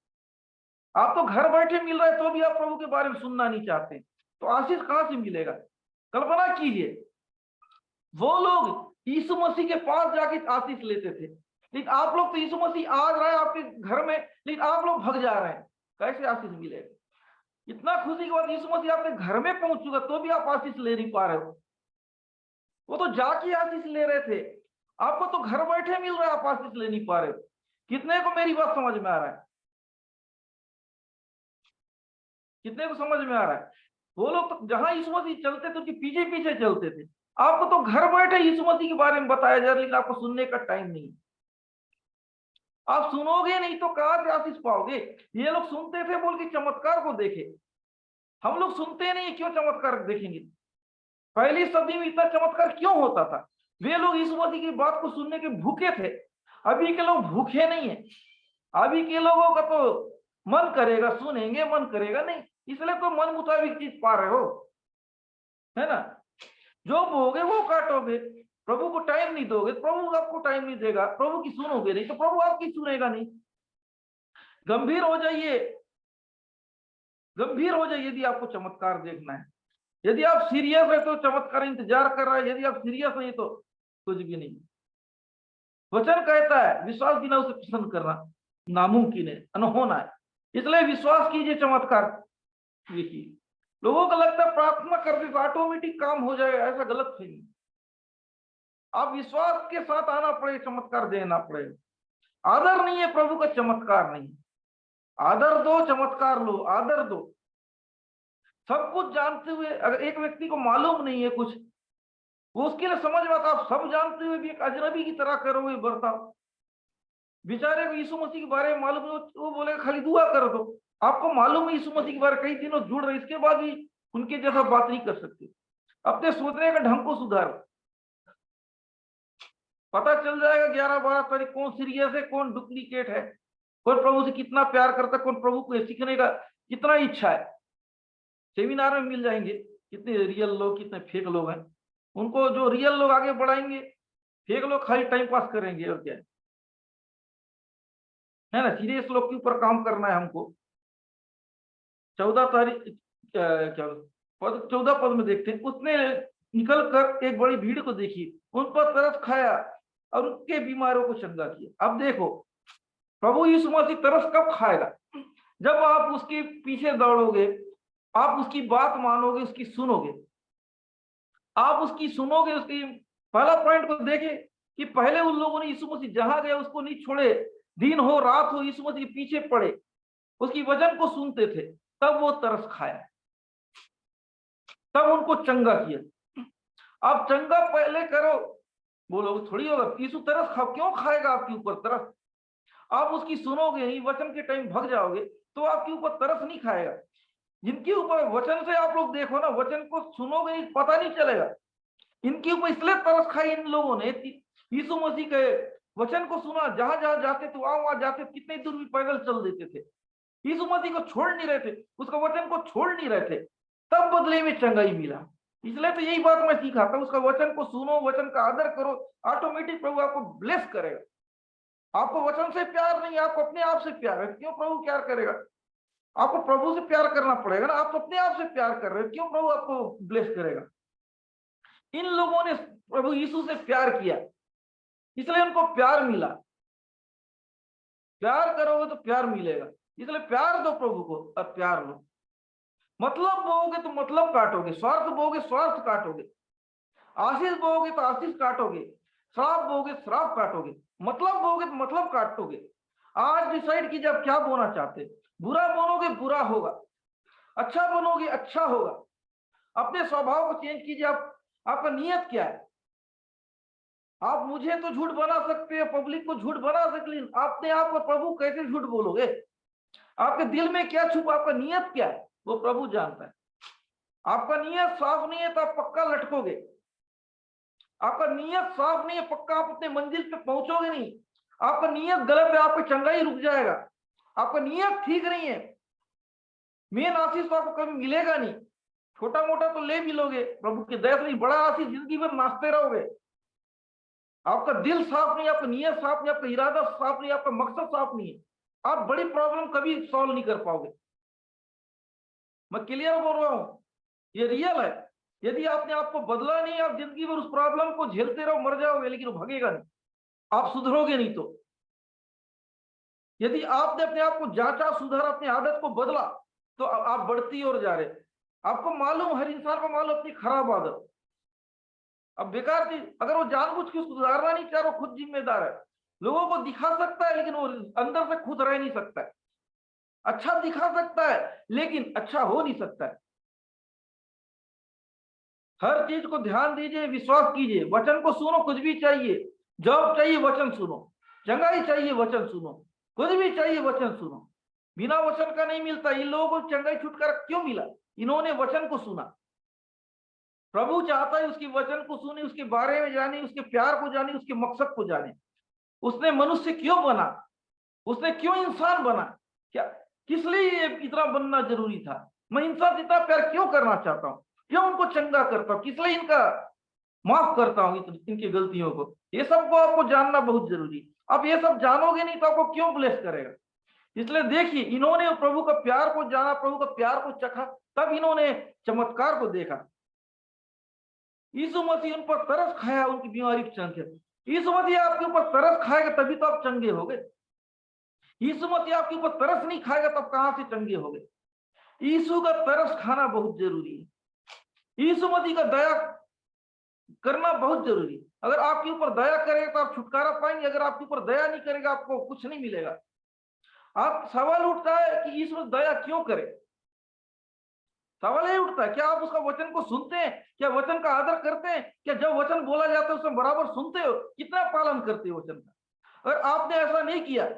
आप तो घर बैठे मिल रहा है तो भी आप प्रभु के बारे में सुनना नहीं चाहते, तो आशीष कहां से मिलेगा? कल्पना कीजिए, वो लोग यीशु मसीह के पास जाके आशीष लेते थे, लेकिन आप लोग तो यीशु मसीह आ रहा है आपके घर में, लेकिन आप लोग भग जा रहे हैं, कैसे आशीष मिलेगा? इतना खुशी के बाद यीशु मसीह आपके घर में पहुंच चुका तो भी आप आशीष ले नहीं पा रहे हो। वो तो जाके आशीष ले रहे थे, आपको तो घर बैठे मिल रहा है, आप आशीष ले नहीं पा रहे हो। कितने को मेरी बात समझ में आ रहा है? कितने को समझ में आ रहा है? वो लोग तो जहां यीशु मसीह चलते थे उसके पीछे पीछे चलते थे। आपको तो घर बैठे यीशु मसीह के बारे में बताया जा रहा है, लेकिन आपको सुनने का टाइम नहीं। आप सुनोगे नहीं तो कहां से आशीष पाओगे? ये लोग सुनते थे बोल के चमत्कार को देखे, हम लोग सुनते नहीं, क्यों चमत्कार देखेंगे? पहली सदी में इतना चमत्कार क्यों होता था? वे लोग यीशु मसीह की बात को सुनने के भूखे थे। अभी के लोग भूखे नहीं है। अभी के लोगों का तो मन करेगा सुनेंगे, मन करेगा नहीं, इसलिए तो मन मुताबिक चीज पा रहे हो, है ना? जो बोगे वो काटोगे, प्रभु को टाइम नहीं दोगे, प्रभु आपको टाइम नहीं देगा, प्रभु की सुनोगे नहीं तो प्रभु आपकी सुनेगा नहीं। गंभीर हो जाइए, गंभीर हो जाइए। यदि आपको चमत्कार देखना है, यदि आप सीरियस है तो चमत्कार इंतजार कर रहा है, यदि आप सीरियस नहीं तो कुछ भी नहीं। वचन कहता है विश्वास बिना उसे पसंद करना नामुमकिन है, अनहोना है। इसलिए विश्वास कीजिए, चमत्कार देखिए। लोगों को लगता है प्रार्थना करते तो ऑटोमेटिक काम हो जाएगा, ऐसा गलत है। आप विश्वास के साथ आना पड़ेगा, चमत्कार देना पड़ेगा। आदर नहीं है प्रभु का, चमत्कार नहीं। आदर दो, चमत्कार लो, आदर दो। सब कुछ जानते हुए अगर एक व्यक्ति को मालूम नहीं है कुछ, वो उसके लिए समझ में आता, आप सब जानते हुए भी एक अजनबी की तरह करोगे बर्ताव। बेचारे को यीशु मसीह के बारे में मालूम है, वो बोलेगा खाली दुआ कर दो। आपको मालूम है यीशु मसीह के बारे में, कई दिनों जुड़ रहे, इसके बाद भी उनके जैसा बात नहीं कर सकते। अपने सोचने का ढंग को सुधार, पता चल जाएगा 11-12 तारीख कौन सीरियस है, कौन डुप्लीकेट है, कौन प्रभु से कितना प्यार करता है, कौन प्रभु को सीखने का कितना इच्छा है। सेमिनार में मिल जाएंगे कितने रियल लोग, कितने फेक लोग हैं। उनको जो रियल लोग आगे बढ़ाएंगे, फेक लोग खाली टाइम पास करेंगे, और क्या है ना। सीरियस लोग के ऊपर काम करना है हमको। 14 तारीख क्या 14 पद में देखते हैं, उसने निकल कर एक बड़ी भीड़ को देखी, उन पर तरस खाया और उनके बीमारों को चंगा किया। अब देखो प्रभु यीशु मसीह तरस कब खाएगा? जब आप उसके पीछे दौड़ोगे, आप उसकी बात मानोगे, उसकी सुनोगे, आप उसकी सुनोगे। उसकी पहला पॉइंट को देखे कि पहले उन लोगों ने यीशु मसीह जहां गए उसको नहीं छोड़े, दिन हो रात हो यीशु मसीह के पीछे पड़े, उसकी वचन को सुनते थे, तब वो तरस खाया, तब उनको चंगा किया। आप चंगा पहले करो, बोलो थोड़ी होगा। यीशु तरस क्यों खाएगा आपके ऊपर तरस? आप उसकी सुनोगे नहीं, वचन के टाइम भग जाओगे तो आपके ऊपर तरस नहीं खाएगा। जिनके ऊपर वचन से आप लोग देखो ना, वचन को सुनोगे नहीं, पता नहीं चलेगा। इनके ऊपर इसलिए तरस खाई इन लोगों ने, यीशु मसीह के वचन को सुना, जहां जहां जाते तो वहां जाते, कितने दूर भी पैदल चल देते थे, यीशु मसीह को छोड़ नहीं रहे थे, उसका वचन को छोड़ नहीं रहे थे, तब बदले में चंगाई मिला। इसलिए तो यही बात मैं सीखा था, उसका वचन को सुनो, वचन का आदर करो, ऑटोमेटिक प्रभु आपको ब्लेस करेगा। आपको वचन से प्यार नहीं, आपको अपने आप से प्यार है, क्यों प्रभु प्यार करेगा? आपको प्रभु से प्यार करना पड़ेगा ना, आप तो अपने आप से प्यार कर रहे हो, क्यों प्रभु आपको ब्लेस करेगा? इन लोगों ने प्रभु यीशु से प्यार किया, इसलिए उनको प्यार मिला। प्यार करोगे तो प्यार मिलेगा, इसलिए प्यार दो प्रभु को और प्यार लो। मतलब बोओगे तो मतलब काटोगे, स्वार्थ बोओगे स्वार्थ काटोगे, आशीष बोओगे तो आशीष काटोगे, श्राप बोओगे श्राप काटोगे, मतलब बोओगे तो मतलब काटोगे। आज डिसाइड कीजिए आप क्या बोना चाहते हैं। बुरा बोलोगे बुरा होगा, अच्छा बनोगे अच्छा होगा। अपने स्वभाव को चेंज कीजिए। आपका नियत क्या है? आप मुझे तो झूठ बना सकते हैं, पब्लिक को झूठ बना सकते, लेकिन अपने आप को प्रभु कैसे झूठ बोलोगे? आपके दिल में क्या छुपा, आपका नियत क्या है, वो प्रभु जानता है। आपका नियत साफ नहीं है तो आप पक्का लटकोगे। आपका नियत साफ नहीं है, पक्का आप अपने मंजिल पे पहुंचोगे नहीं। आपका नियत गलत है, आपका चंगाई रुक जाएगा। आपका नियत ठीक नहीं है, मेन आशीष तो आपको कभी मिलेगा नहीं। छोटा मोटा तो ले भी लोगे, प्रभु की दया से नहीं, बड़ा आशीष जिंदगी भर नाचते रहोगे। आपका दिल साफ नहीं, आपका नियत साफ नहीं, आपका इरादा साफ नहीं, आपका मकसद साफ नहीं है, आप बड़ी प्रॉब्लम कभी सॉल्व नहीं कर पाओगे। मैं क्लियर बोल रहा हूं, ये रियल है। यदि आपने आपको बदला नहीं, आप जिंदगी भर उस प्रॉब्लम को झेलते रहो, मर जाओगे, लेकिन वो भगेगा नहीं, आप सुधरोगे नहीं। तो यदि आपने अपने आप को जांचा, सुधारा, अपनी आदत को बदला, तो आप बढ़ती और जा रहे। आपको मालूम, हर इंसान को मालूम अपनी खराब आदत। अब बेकार थी, अगर वो जानबूझ के सुधारना नहीं चाह रहा, वो खुद जिम्मेदार है। लोगों को दिखा सकता है, लेकिन वो अंदर से खुद रह नहीं सकता है। अच्छा दिखा सकता है, लेकिन अच्छा हो नहीं सकता है। हर चीज को ध्यान दीजिए, विश्वास कीजिए, वचन को सुनो। कुछ भी चाहिए, जॉब चाहिए, वचन सुनो। चंगाई चाहिए, वचन सुनो। कुछ भी चाहिए, वचन सुनो। बिना वचन का नहीं मिलता। इन लोगों को चंगाई छुटकारा क्यों मिला? इन्होंने वचन को सुना। प्रभु चाहता है उसकी वचन को सुने, उसके बारे में जाने, उसके प्यार को जाने, उसके मकसद को जाने। उसने मनुष्य क्यों बना, उसने क्यों इंसान बना, क्या किस लिए इतना बनना जरूरी था, मैं इंसान इतना प्यार क्यों करना चाहता हूँ, क्यों उनको चंगा करता हूँ, किस लिए इनका माफ करता हूँ इनकी गलतियों को। ये सब को आपको जानना बहुत जरूरी है। आप ये सब जानोगे नहीं तो आपको क्यों ब्लेस करेगा। इसलिए देखिए, इन्होंने प्रभु का प्यार को जाना, प्रभु का प्यार को चखा, तब इन्होंने चमत्कार को देखा। यीशु मसीह उन पर तरस खाया, उनकी बीमारी को चंगे। यीशु मसीह आपके ऊपर तरस खाएगा तभी तो आप चंगे होगे। यीशु मसीह आपके ऊपर तरस नहीं खाएगा तब कहां से चंगे होगे। यीशु का तरस खाना बहुत जरूरी है। यीशु मसीह का दया करना बहुत जरूरी है। अगर आपके ऊपर दया करेगा तो आप छुटकारा पाएंगे, अगर आपके ऊपर दया नहीं करेगा आपको कुछ नहीं मिलेगा। आप सवाल उठता है कि यीशु दया क्यों करे। सवाल ये उठता है, क्या आप उसका वचन को सुनते हैं, क्या वचन का आदर करते हैं, क्या जब वचन बोला जाता है उसमें बराबर सुनते हो, कितना पालन करते हो वचन का। अगर आपने ऐसा नहीं किया,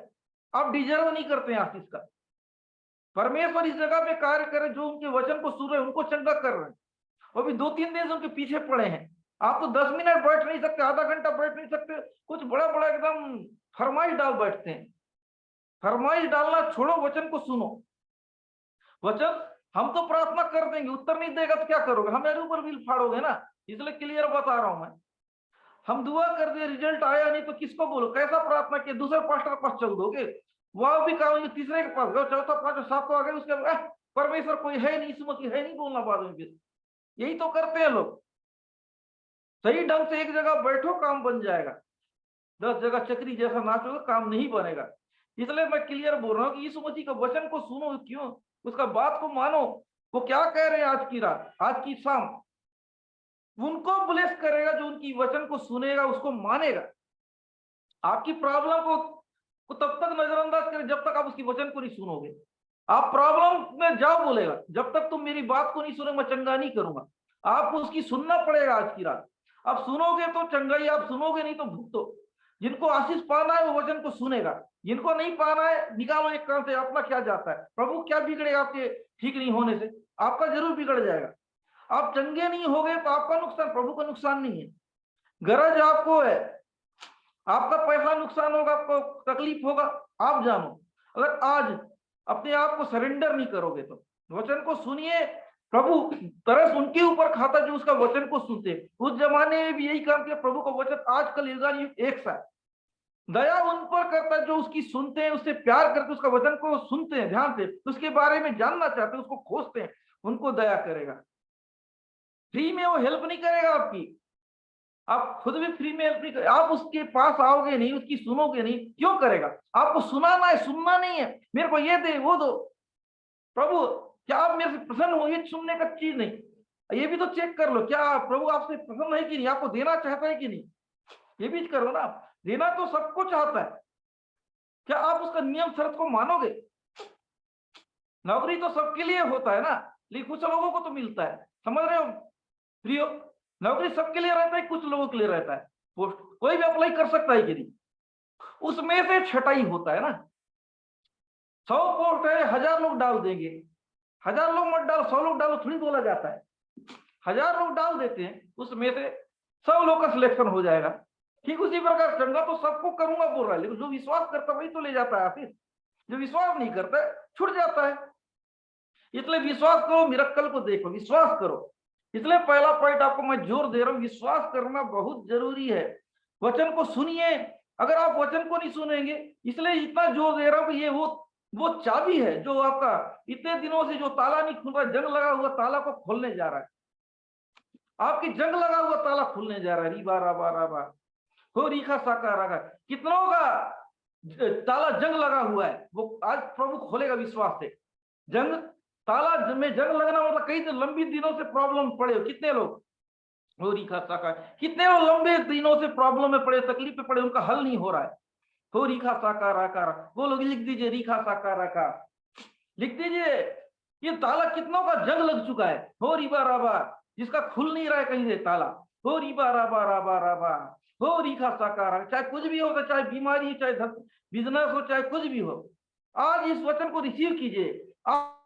आप डिजर्व नहीं करते हैं आशीष का। परमेश्वर इस जगह पे कार्य करे, जो उनके वचन को सुन रहे हैं उनको चंगा कर रहे हैं। वो भी 2-3 दिन से उनके पीछे पड़े हैं। आप तो 10 मिनट बैठ नहीं सकते, आधा घंटा बैठ नहीं सकते, कुछ बड़ा बड़ा एकदम फरमाइश डाल बैठते हैं। फरमाइश डालना छोड़ो, वचन को सुनो। वचन हम तो प्रार्थना कर देंगे, उत्तर नहीं देगा तो क्या करोगे, हमारे ऊपर बिल फाड़ोगे ना। इसलिए क्लियर बता रहा हूं मैं। हम दुआ कर दिए, रिजल्ट आया नहीं तो किसको बोलो, कैसा प्रार्थना किया, दूसरे पास्टर के पास चल दोगे, वह भी कहोगे, तीसरे के पास गए, चौथा, पांचवा, सातवां आ गए, उसके बाद परमेश्वर कोई है नहीं, इसमें है नहीं बोलना बाद में। फिर यही तो करते हैं लोग। सही ढंग से एक जगह बैठो, काम बन जाएगा। 10 जगह चक्री जैसा नाचोगे, काम नहीं बनेगा। इसलिए मैं क्लियर बोल रहा हूँ कि यीशु मसीह का वचन को सुनो, क्यों उसका बात को मानो। वो क्या कह रहे हैं आज की रात, आज की शाम, उनको ब्लेस करेगा जो उनकी वचन को सुनेगा, उसको मानेगा। आपकी प्रॉब्लम को तब तक नजरअंदाज करें जब तक आप उसकी वचन को नहीं सुनोगे। आप प्रॉब्लम में जाओ, बोलेगा जब तक तुम मेरी बात को नहीं सुनो मैं चंगा नहीं करूंगा। आपको उसकी सुनना पड़ेगा आज की रात। आप सुनोगे तो चंगाई, आप सुनोगे नहीं तो भुगतो। जिनको आशीष पाना है वो वचन को सुनेगा, जिनको नहीं पाना है निकालो एक कान से, अपना क्या जाता है। प्रभु क्या बिगड़ेगा आपके ठीक नहीं होने से? आपका जरूर बिगड़ जाएगा। आप चंगे नहीं हो गए तो आपका नुकसान, प्रभु का नुकसान नहीं है। गरज आपको है, आपका पैसा नुकसान होगा, आपको तकलीफ होगा, आप जानो। अगर आज अपने आप को सरेंडर नहीं करोगे तो वचन को सुनिए। प्रभु तरस उनके ऊपर खाता जो उसका वचन को सुनते। उस जमाने में भी यही काम किया, प्रभु का वचन आजकल युगानुयुग एक सा है। दया उन पर करता है जो उसकी सुनते हैं, उससे प्यार करके उसका वचन को सुनते हैं, ध्यान से उसके बारे में जानना चाहते हैं, उसको खोजते हैं, उनको दया करेगा। फ्री में वो हेल्प नहीं करेगा आपकी, आप खुद भी फ्री में हेल्प नहीं करेगा। आप उसके पास आओगे नहीं, उसकी सुनोगे नहीं, क्यों करेगा? आपको सुनाना है, सुनना नहीं है। मेरे को ये दे वो दो, प्रभु क्या आप मेरे से प्रसन्न हो, ये सुनने का चीज नहीं। ये भी तो चेक कर लो, क्या प्रभु आपसे प्रसन्न है कि नहीं, आपको देना चाहता है कि नहीं, ये भी करो ना। देना तो सबको चाहता है, क्या आप उसका नियम शर्त को मानोगे? नौकरी तो सबके लिए होता है ना, लेकिन कुछ लोगों को तो मिलता है, समझ रहे हो प्रियो? नौकरी सबके लिए रहता है, कुछ लोगों के लिए रहता है। पोस्ट कोई भी अप्लाई कर सकता है कि नहीं, उसमें से छटाई होता है ना। 100 पोस्ट है, 1000 लोग डाल देंगे, 1000 लोग मत डालो, 100 लोग डालो, थोड़ी बोला जाता है। 1000 लोग डाल देते हैं, उसमें से 100 लोग का सिलेक्शन हो जाएगा। ठीक उसी प्रकार चंगा तो सबको करूंगा बोल रहा है, लेकिन जो विश्वास करता वही तो ले जाता है आशीष। जो विश्वास नहीं करता छूट जाता है। इसलिए विश्वास करो, मिरेकल को देखो, विश्वास करो। इसलिए पहला पॉइंट आपको मैं जोर दे रहा हूँ, विश्वास करना बहुत जरूरी है। वचन को सुनिए। अगर आप वचन को नहीं सुनेंगे, इसलिए इतना जोर दे रहा हूँ कि ये वो चाबी है जो आपका इतने दिनों से जो ताला नहीं खुल रहा, जंग लगा हुआ ताला को खोलने जा रहा है। आपकी जंग लगा हुआ ताला खुलने जा रहा है। रीबा राबा राबा हो रीखा साका रागा, कितनों का ताला जंग लगा हुआ है, वो आज प्रभु खोलेगा विश्वास से। जंग ताला में जंग लगना मतलब कई लंबी दिनों से प्रॉब्लम पड़े हो, कितने लोग हो रीखा साका, कितने लोग लंबे दिनों से प्रॉब्लम में पड़े, तकलीफ में पड़े, उनका हल नहीं हो रहा है। हो रीखा साका राका, वो लोग लिख दीजिए रीखा साका राका, लिख दीजिए। ये ताला कितनों का जंग लग चुका है, हो रीबा राबा, जिसका खुल नहीं रहा है कहीं से ताला। हो रीबा राबा राबा राबा, हो रीखा साका राका। चाहे कुछ भी हो, चाहे बीमारी, चाहे बिजनेस हो, चाहे कुछ भी हो, आज इस वचन को रिसीव कीजिए। आप